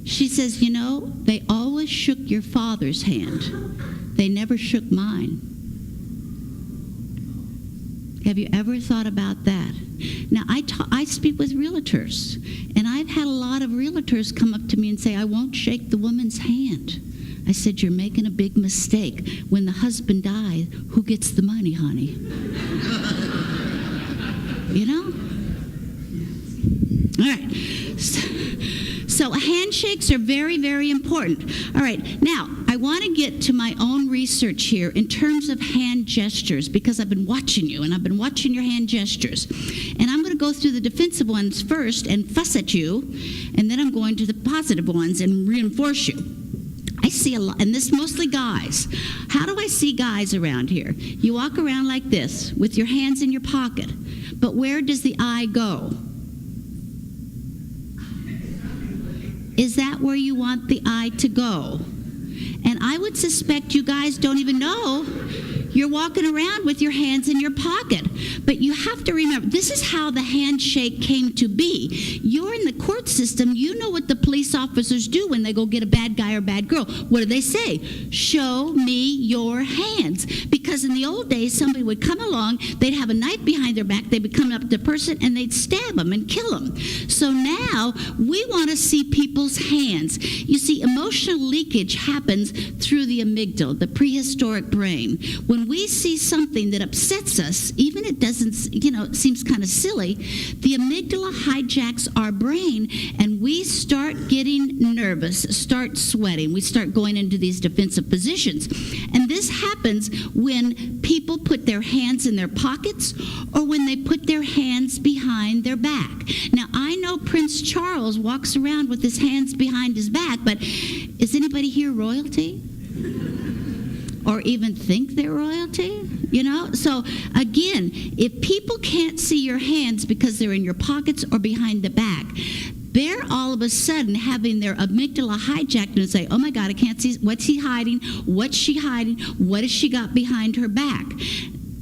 She says, they always shook your father's hand. They never shook mine. Have you ever thought about that? Now, I speak with realtors, and I've had a lot of realtors come up to me and say, I won't shake the woman's hand. I said, you're making a big mistake. When the husband dies, who gets the money, honey? All right. So handshakes are very, very important. All right. Now, I want to get to my own research here in terms of hand gestures, because I've been watching you, and I've been watching your hand gestures. And I'm going to go through the defensive ones first and fuss at you, and then I'm going to the positive ones and reinforce you. I see a lot, and this mostly guys. How do I see guys around here? You walk around like this with your hands in your pocket, but where does the eye go? Is that where you want the eye to go? And I would suspect you guys don't even know you're walking around with your hands in your pocket. But you have to remember, this is how the handshake came to be. You're in the court system. You know what the police officers do when they go get a bad guy or bad girl. What do they say? Show me your hands. Because in the old days, somebody would come along, they'd have a knife behind their back, they would come up to the person, and they'd stab them and kill them. So now, we want to see people's hands. You see, emotional leakage happens through the amygdala, the prehistoric brain. When we see something that upsets us, even it doesn't, it seems kind of silly, the amygdala hijacks our brain, and we start getting nervous, start sweating. We start going into these defensive positions. And this happens when people put their hands in their pockets or when they put their hands behind their back. Now, I know Prince Charles walks around with his hands behind his back, but is anybody here royalty? Or even think they're royalty, So again, if people can't see your hands because they're in your pockets or behind the back, they're all of a sudden having their amygdala hijacked and say, oh my God, I can't see, what's he hiding? What's she hiding? What has she got behind her back?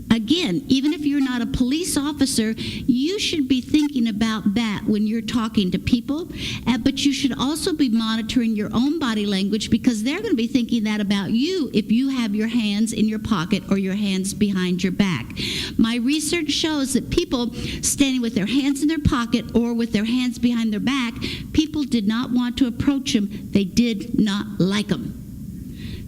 Again, even if you're not a police officer, you should be thinking about that when you're talking to people, but you should also be monitoring your own body language, because they're going to be thinking that about you if you have your hands in your pocket or your hands behind your back. My research shows that people standing with their hands in their pocket or with their hands behind their back, people did not want to approach them. They did not like them.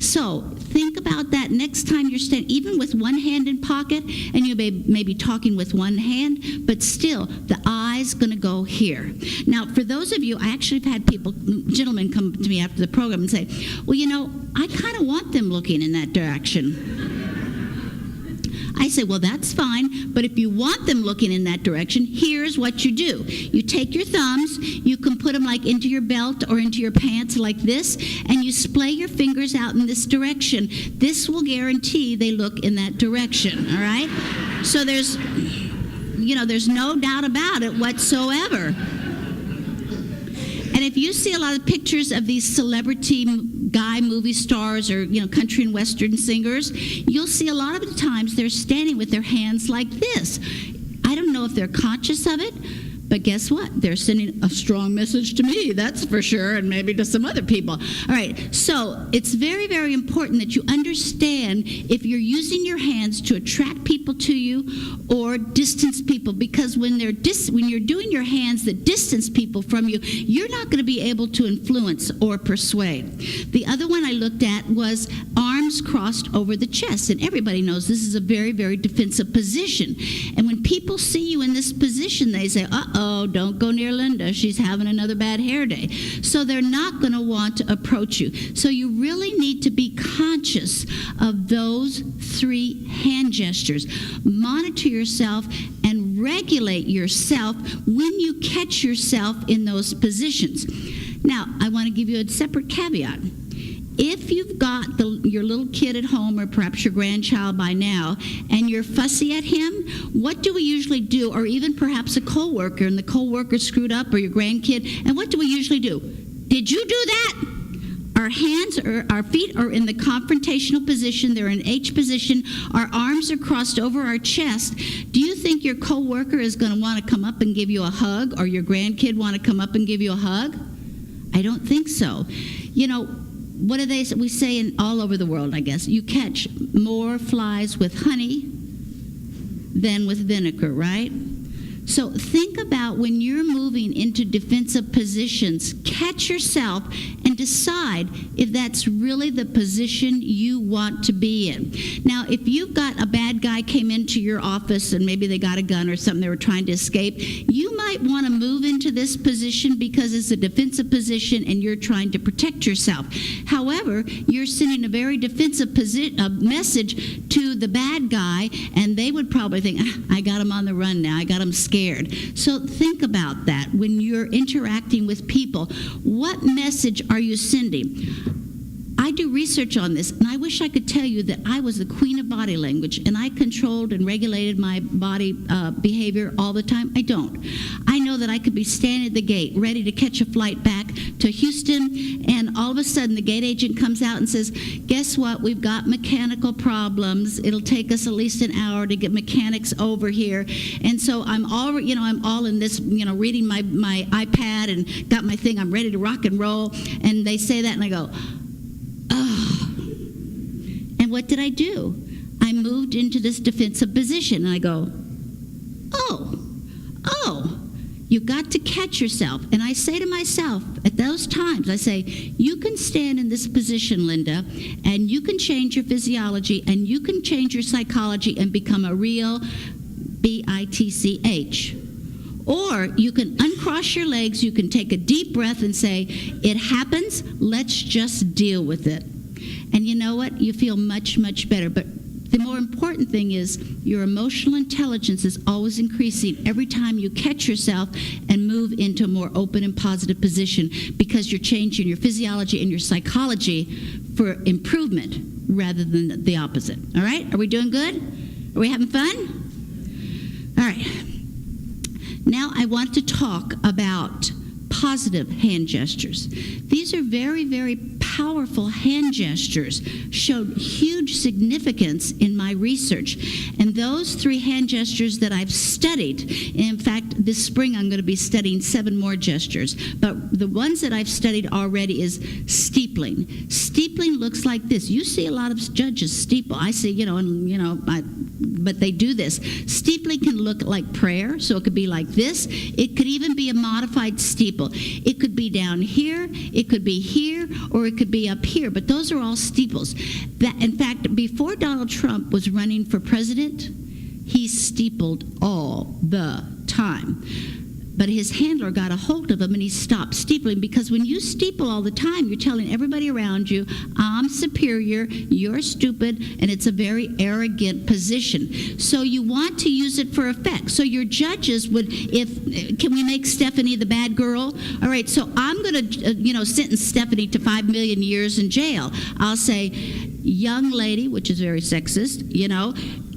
So think about that next time you're standing, even with one hand in pocket, and you may be talking with one hand, but still, the eye's going to go here. Now, for those of you, I actually have had gentlemen come to me after the program and say, well, I kind of want them looking in that direction. I say, well, that's fine, but if you want them looking in that direction, here's what you do. You take your thumbs, you can put them like into your belt or into your pants like this, and you splay your fingers out in this direction. This will guarantee they look in that direction, all right? So there's no doubt about it whatsoever. And if you see a lot of pictures of these celebrity guy movie stars or, country and western singers, you'll see a lot of the times they're standing with their hands like this. I don't know if they're conscious of it, but guess what? They're sending a strong message to me, that's for sure, and maybe to some other people. All right, so it's very, very important that you understand if you're using your hands to attract people to you or distance people, because when you're doing your hands that distance people from you, you're not going to be able to influence or persuade. The other one I looked at was arms crossed over the chest, and everybody knows this is a very, very defensive position. And when people see you in this position, they say, uh-oh, don't go near Linda. She's having another bad hair day. So they're not going to want to approach you. So you really need to be conscious of those 3 hand gestures. Monitor yourself and regulate yourself when you catch yourself in those positions. Now, I want to give you a separate caveat. If you've got your little kid at home, or perhaps your grandchild by now, and you're fussy at him, what do we usually do? Or even perhaps a coworker, and the coworker screwed up, or your grandkid, and what do we usually do? Did you do that? Our hands or our feet are in the confrontational position. They're in H position. Our arms are crossed over our chest. Do you think your coworker is going to want to come up and give you a hug, or your grandkid want to come up and give you a hug? I don't think so. What do we say in all over the world, I guess? You catch more flies with honey than with vinegar, right? So think about when you're moving into defensive positions, catch yourself and decide if that's really the position you want to be in. Now, if you've got a bad guy came into your office and maybe they got a gun or something, they were trying to escape, you might want to move into this position because it's a defensive position and you're trying to protect yourself. However, you're sending a very defensive message to the bad guy, and they would probably think, I got him on the run now, I got him scared. So think about that when you're interacting with people. What message are you sending? I do research on this, and I wish I could tell you that I was the queen of body language, and I controlled and regulated my body behavior all the time. I don't. I know that I could be standing at the gate, ready to catch a flight back to Houston, and all of a sudden the gate agent comes out and says, guess what, we've got mechanical problems. It'll take us at least an hour to get mechanics over here. And so I'm all in this, reading my iPad and got my thing, I'm ready to rock and roll, and they say that, and I go, oh. And what did I do? I moved into this defensive position, and I go, oh, you've got to catch yourself. And I say to myself at those times, I say, you can stand in this position, Linda, and you can change your physiology, and you can change your psychology and become a real bitch. Or you can uncross your legs, you can take a deep breath and say, it happens, let's just deal with it. And you know what? You feel much, much better. But the more important thing is your emotional intelligence is always increasing every time you catch yourself and move into a more open and positive position, because you're changing your physiology and your psychology for improvement rather than the opposite. All right? Are we doing good? Are we having fun? All right. Now I want to talk about positive hand gestures. These are very, very powerful hand gestures, showed huge significance in my research. And those 3 hand gestures that I've studied, in fact, this spring I'm going to be studying 7 more gestures, but the ones that I've studied already is steepling. Steepling looks like this. You see a lot of judges steeple. I see, but they do this. Steepling can look like prayer, so it could be like this. It could even be a modified steeple. It could be down here, it could be here, or it could be up here, but those are all steeples. In fact, before Donald Trump was running for president, he steepled all the time. But his handler got a hold of him and he stopped steepling, because when you steeple all the time, you're telling everybody around you, I'm I'm superior, you're stupid, and it's a very arrogant position. So you want to use it for effect. So your judges would, can we make Stephanie the bad girl? All right, so I'm going to, sentence Stephanie to 5 million years in jail. I'll say, young lady, which is very sexist,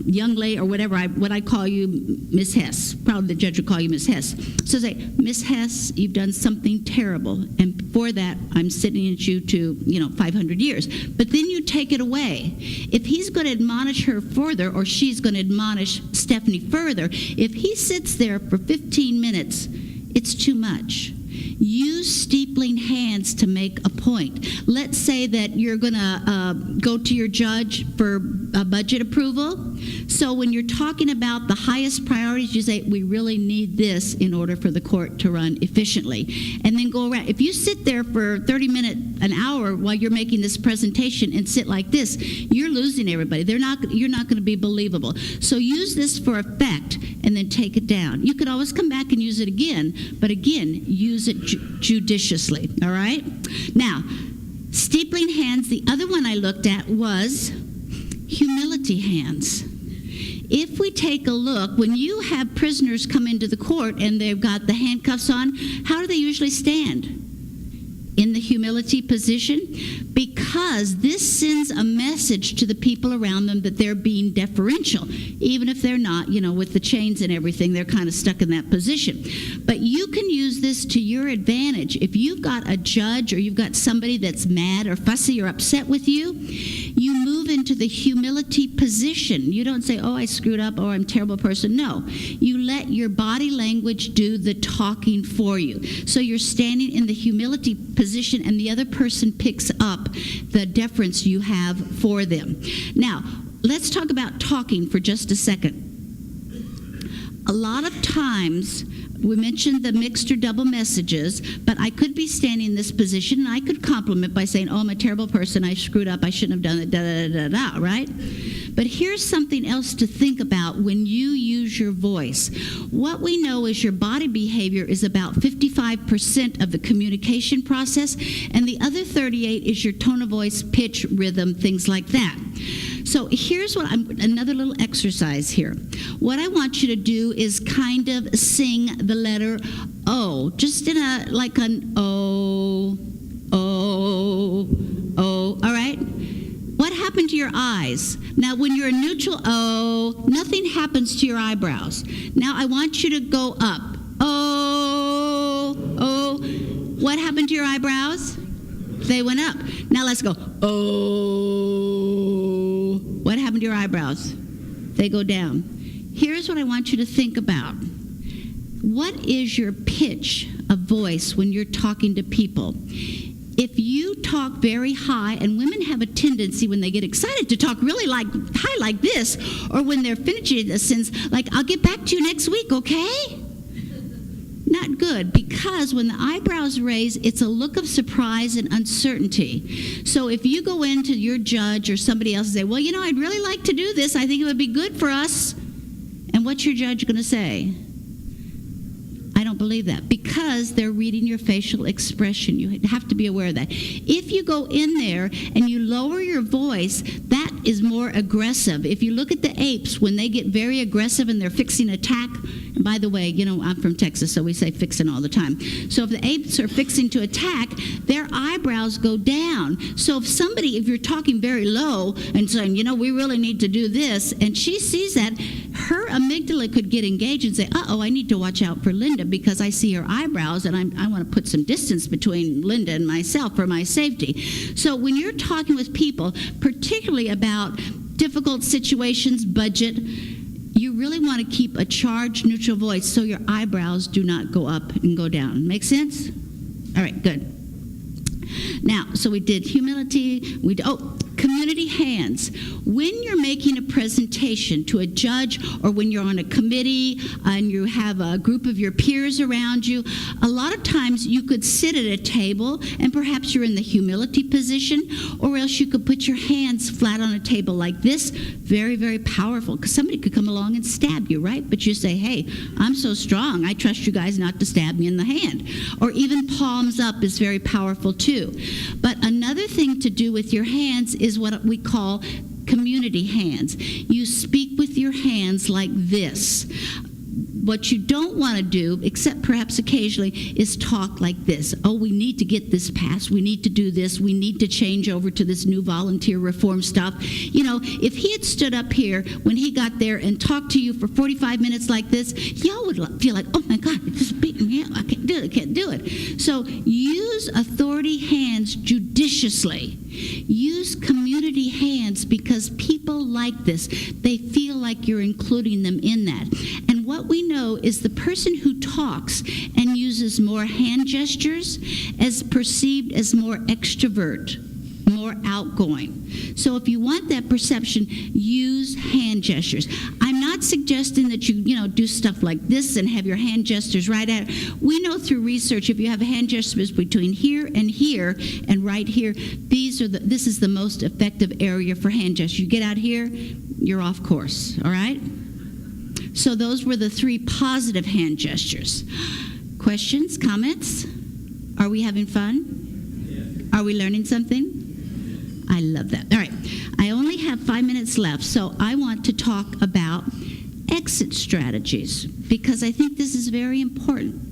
young lady, or whatever, what I call you, Miss Hess. Probably the judge would call you Miss Hess. So say, Miss Hess, you've done something terrible, and for that, I'm sentencing you to, 500 years. But then you take it away. If he's going to admonish her further, or she's going to admonish Stephanie further, if he sits there for 15 minutes, it's too much. Use steepling hands to make a point. Let's say that you're going to go to your judge for budget approval. So when you're talking about the highest priorities, you say, we really need this in order for the court to run efficiently. And then go around. If you sit there for 30 minutes, an hour while you're making this presentation and sit like this, you're losing everybody. You're not going to be believable. So use this for effect and then take it down. You could always come back and use it again, but again, use it judiciously, all right? Now, steepling hands, the other one I looked at was humility hands. If we take a look, when you have prisoners come into the court and they've got the handcuffs on, how do they usually stand? In the humility position, because this sends a message to the people around them that they're being deferential, even if they're not, with the chains and everything, they're kind of stuck in that position. But you can use this to your advantage. If you've got a judge or you've got somebody that's mad or fussy or upset with you, you move into the humility position. You don't say, oh, I screwed up, or I'm a terrible person. No, you let your body language do the talking for you. So you're standing in the humility position, and the other person picks up the deference you have for them. Now, let's talk about talking for just a second. A lot of times, we mentioned the mixed or double messages, but I could be standing in this position and I could compliment by saying, oh, I'm a terrible person, I screwed up, I shouldn't have done it, da-da-da-da-da, right? But here's something else to think about when you use your voice. What we know is your body behavior is about 55% of the communication process, and the other 38 is your tone of voice, pitch, rhythm, things like that. So here's another little exercise here. What I want you to do is kind of sing the letter O, just in like an O, all right? What happened to your eyes? Now, when you're a neutral O, nothing happens to your eyebrows. Now, I want you to go up. O. What happened to your eyebrows? They went up. Now, let's go. O. What happened to your eyebrows? They go down. Here's what I want you to think about. What is your pitch of voice when you're talking to people? If you talk very high, and women have a tendency when they get excited to talk really high like this, or when they're finishing a sentence, like, I'll get back to you next week, okay? Not good, because when the eyebrows raise, it's a look of surprise and uncertainty. So if you go into your judge or somebody else and say, well, I'd really like to do this, I think it would be good for us, and what's your judge going to say? I don't believe that, because they're reading your facial expression. You have to be aware of that. If you go in there and you lower your voice, that is more aggressive. If you look at the apes, when they get very aggressive and they're fixing attack, and by the way, I'm from Texas, so we say fixing all the time. So if the apes are fixing to attack, their eyebrows go down. So if you're talking very low and saying, we really need to do this, and she sees that, her amygdala could get engaged and say, I need to watch out for Linda because I see her eyebrows and I want to put some distance between Linda and myself for my safety. So when you're talking with people, particularly about difficult situations, budget, you really want to keep a charged, neutral voice so your eyebrows do not go up and go down. Make sense? All right, good. Now, so we did humility, community hands. When you're making a presentation to a judge, or when you're on a committee and you have a group of your peers around you, a lot of times you could sit at a table and perhaps you're in the humility position, or else you could put your hands flat on a table like this. Very, very powerful, because somebody could come along and stab you, right? But you say, hey, I'm so strong, I trust you guys not to stab me in the hand. Or even palms up is very powerful too. But another thing to do with your hands is what we call community hands. You speak with your hands like this. What you don't want to do, except perhaps occasionally, is talk like this. Oh, we need to get this passed. We need to do this. We need to change over to this new volunteer reform stuff. You know, if he had stood up here when he got there and talked to you for 45 minutes like this, y'all would feel like, oh my God, this is beating me up. I can't do it. I can't do it. So use authority hands judiciously. Use community hands because people like this. They feel like you're including them in that. And what we know is the person who talks and uses more hand gestures is perceived as more extrovert, more outgoing. So if you want that perception, use hand gestures. I'm not suggesting that you do stuff like this and have your hand gestures right at it. We know through research if you have hand gestures between here and right here, this is the most effective area for hand gestures. You get out here, you're off course, all right? So those were the 3 positive hand gestures. Questions, comments? Are we having fun? Are we learning something? I love that. All right. I only have 5 minutes left, so I want to talk about exit strategies because I think this is very important.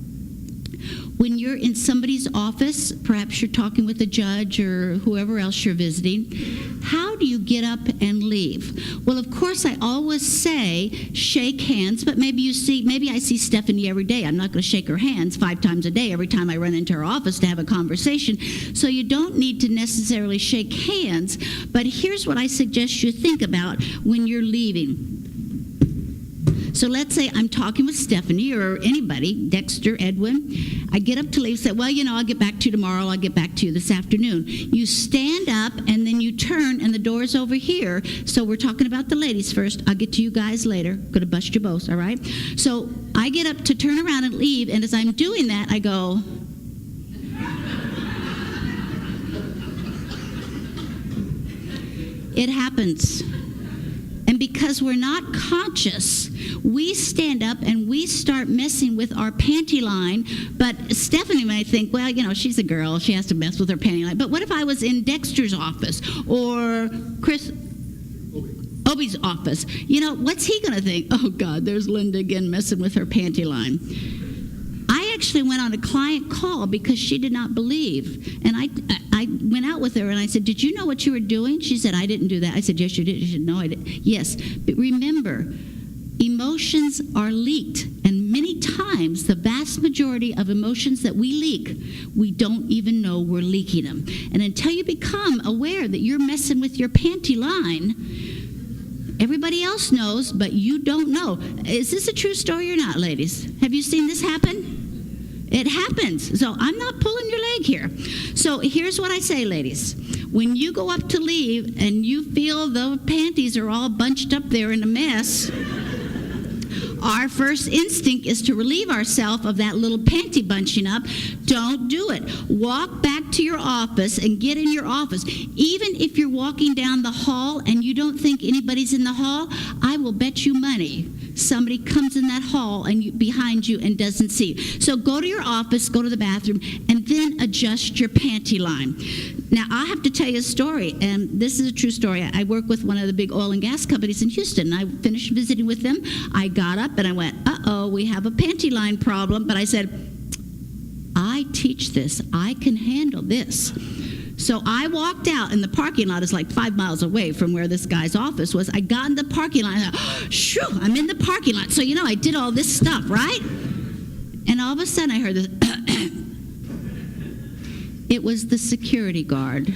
When you're in somebody's office, perhaps you're talking with a judge or whoever else you're visiting, how do you get up and leave? Well, of course, I always say shake hands, but maybe I see Stephanie every day. I'm not going to shake her hands 5 times a day every time I run into her office to have a conversation. So you don't need to necessarily shake hands, but here's what I suggest you think about when you're leaving. So let's say I'm talking with Stephanie or anybody, Dexter, Edwin. I get up to leave, say, well, I'll get back to you tomorrow. I'll get back to you this afternoon. You stand up, and then you turn, and the door's over here. So we're talking about the ladies first. I'll get to you guys later. Going to bust you both, all right? So I get up to turn around and leave, and as I'm doing that, I go... It happens. And because we're not conscious, we stand up and we start messing with our panty line. But Stephanie might think, well, she's a girl. She has to mess with her panty line. But what if I was in Dexter's office or Obie's office? What's he going to think? Oh, God, there's Linda again messing with her panty line. I actually went on a client call because she did not believe. And I went out with her and I said, did you know what you were doing? She said, I didn't do that. I said, yes, you did. She said, no, I didn't. Yes, but remember, emotions are leaked. And many times, the vast majority of emotions that we leak, we don't even know we're leaking them. And until you become aware that you're messing with your panty line, everybody else knows, but you don't know. Is this a true story or not, ladies? Have you seen this happen? It happens. So I'm not pulling your leg here. So here's what I say, ladies. When you go up to leave and you feel the panties are all bunched up there in a mess, our first instinct is to relieve ourselves of that little panty bunching up. Don't do it. Walk back to your office and get in your office. Even if you're walking down the hall and you don't think anybody's in the hall, I will bet you money somebody comes in that hall and behind you and doesn't see you. So go to your office, go to the bathroom, and then adjust your panty line. Now, I have to tell you a story, and this is a true story. I work with one of the big oil and gas companies in Houston. I finished visiting with them. I got up and I went, uh-oh, we have a panty line problem. But I said, I teach this. I can handle this. So I walked out, and the parking lot is like 5 miles away from where this guy's office was. I got in the parking lot, and I thought, shoo, I'm in the parking lot. So, I did all this stuff, right? And all of a sudden, I heard this. It was the security guard.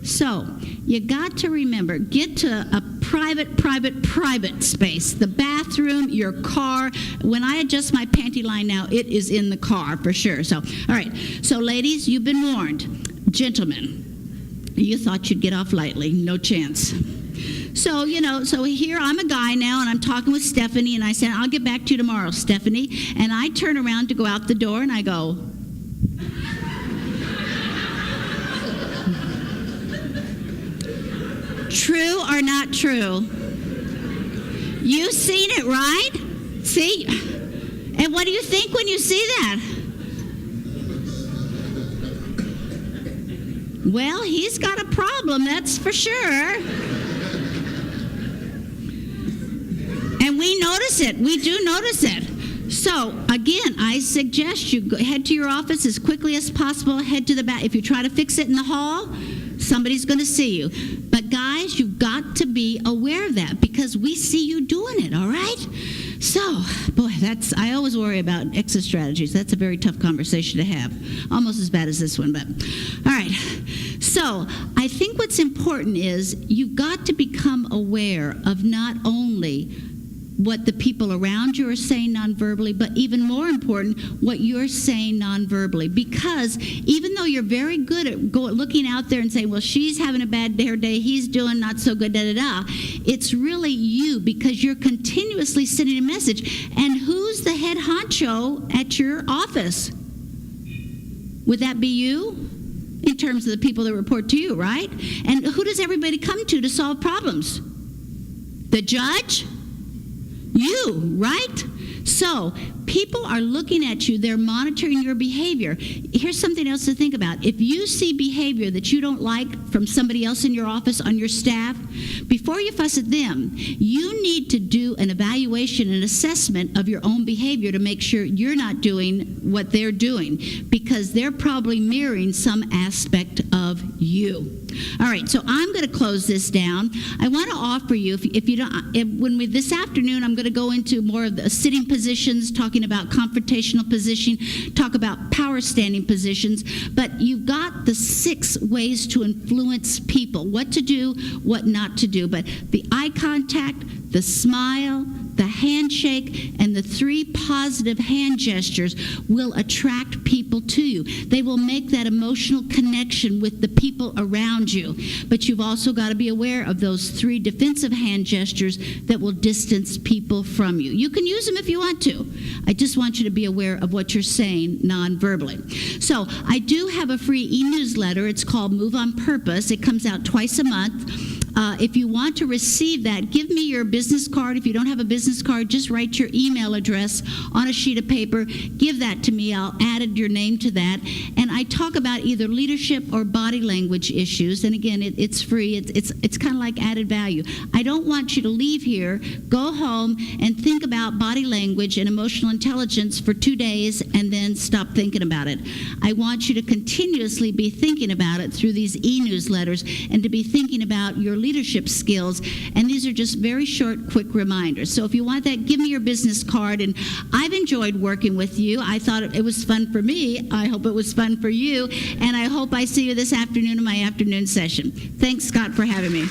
So, you got to remember, get to a private space. The bathroom, your car. When I adjust my panty line now, it is in the car for sure. So, all right. So, ladies, you've been warned. Gentlemen, you thought you'd get off lightly. No chance. So, so here I'm a guy now, and I'm talking with Stephanie, and I said, I'll get back to you tomorrow, Stephanie. And I turn around to go out the door, and I go, true or not true? You've seen it, right? See? And what do you think when you see that? Well, he's got a problem, that's for sure. And we notice it. We do notice it. So, again, I suggest you head to your office as quickly as possible. Head to the back. If you try to fix it in the hall, somebody's going to see you. But, guys, you've got to be aware of that because we see you doing it, all right? So, boy, I always worry about exit strategies. That's a very tough conversation to have. Almost as bad as this one, but all right. So, I think what's important is you've got to become aware of not only what the people around you are saying nonverbally, but even more important, what you're saying nonverbally. Because even though you're very good at looking out there and saying, well, she's having a bad day, he's doing not so good, it's really you because you're continuously sending a message. And who's the head honcho at your office? Would that be you? In terms of the people that report to you, right? And who does everybody come to solve problems? The judge? You, right? So, people are looking at you. They're monitoring your behavior. Here's something else to think about. If you see behavior that you don't like from somebody else in your office, on your staff, before you fuss at them, you need to do an evaluation and assessment of your own behavior to make sure you're not doing what they're doing because they're probably mirroring some aspect of you. All right, so I'm going to close this down. I want to offer you, this afternoon, I'm going to go into more of the sitting positions, talking about confrontational positioning, talk about power standing positions, but you've got the 6 ways to influence people, what to do, what not to do. But the eye contact, the smile, the handshake, and the 3 positive hand gestures will attract people to you. They will make that emotional connection with the people around you. But you've also got to be aware of those 3 defensive hand gestures that will distance people from you. You can use them if you want to. I just want you to be aware of what you're saying non-verbally. So I do have a free e-newsletter. It's called Move on Purpose. It comes out twice a month. If you want to receive that, give me your business card. If you don't have a business card, just write your email address on a sheet of paper. Give that to me. I'll add your name to that. And I talk about either leadership or body language issues. And again, it's free. It's kind of like added value. I don't want you to leave here, go home, and think about body language and emotional intelligence for 2 days and then stop thinking about it. I want you to continuously be thinking about it through these e-newsletters and to be thinking about your leadership skills, and these are just very short, quick reminders. So if you want that, give me your business card, and I've enjoyed working with you. I thought it was fun for me. I hope it was fun for you, and I hope I see you this afternoon in my afternoon session. Thanks, Scott, for having me.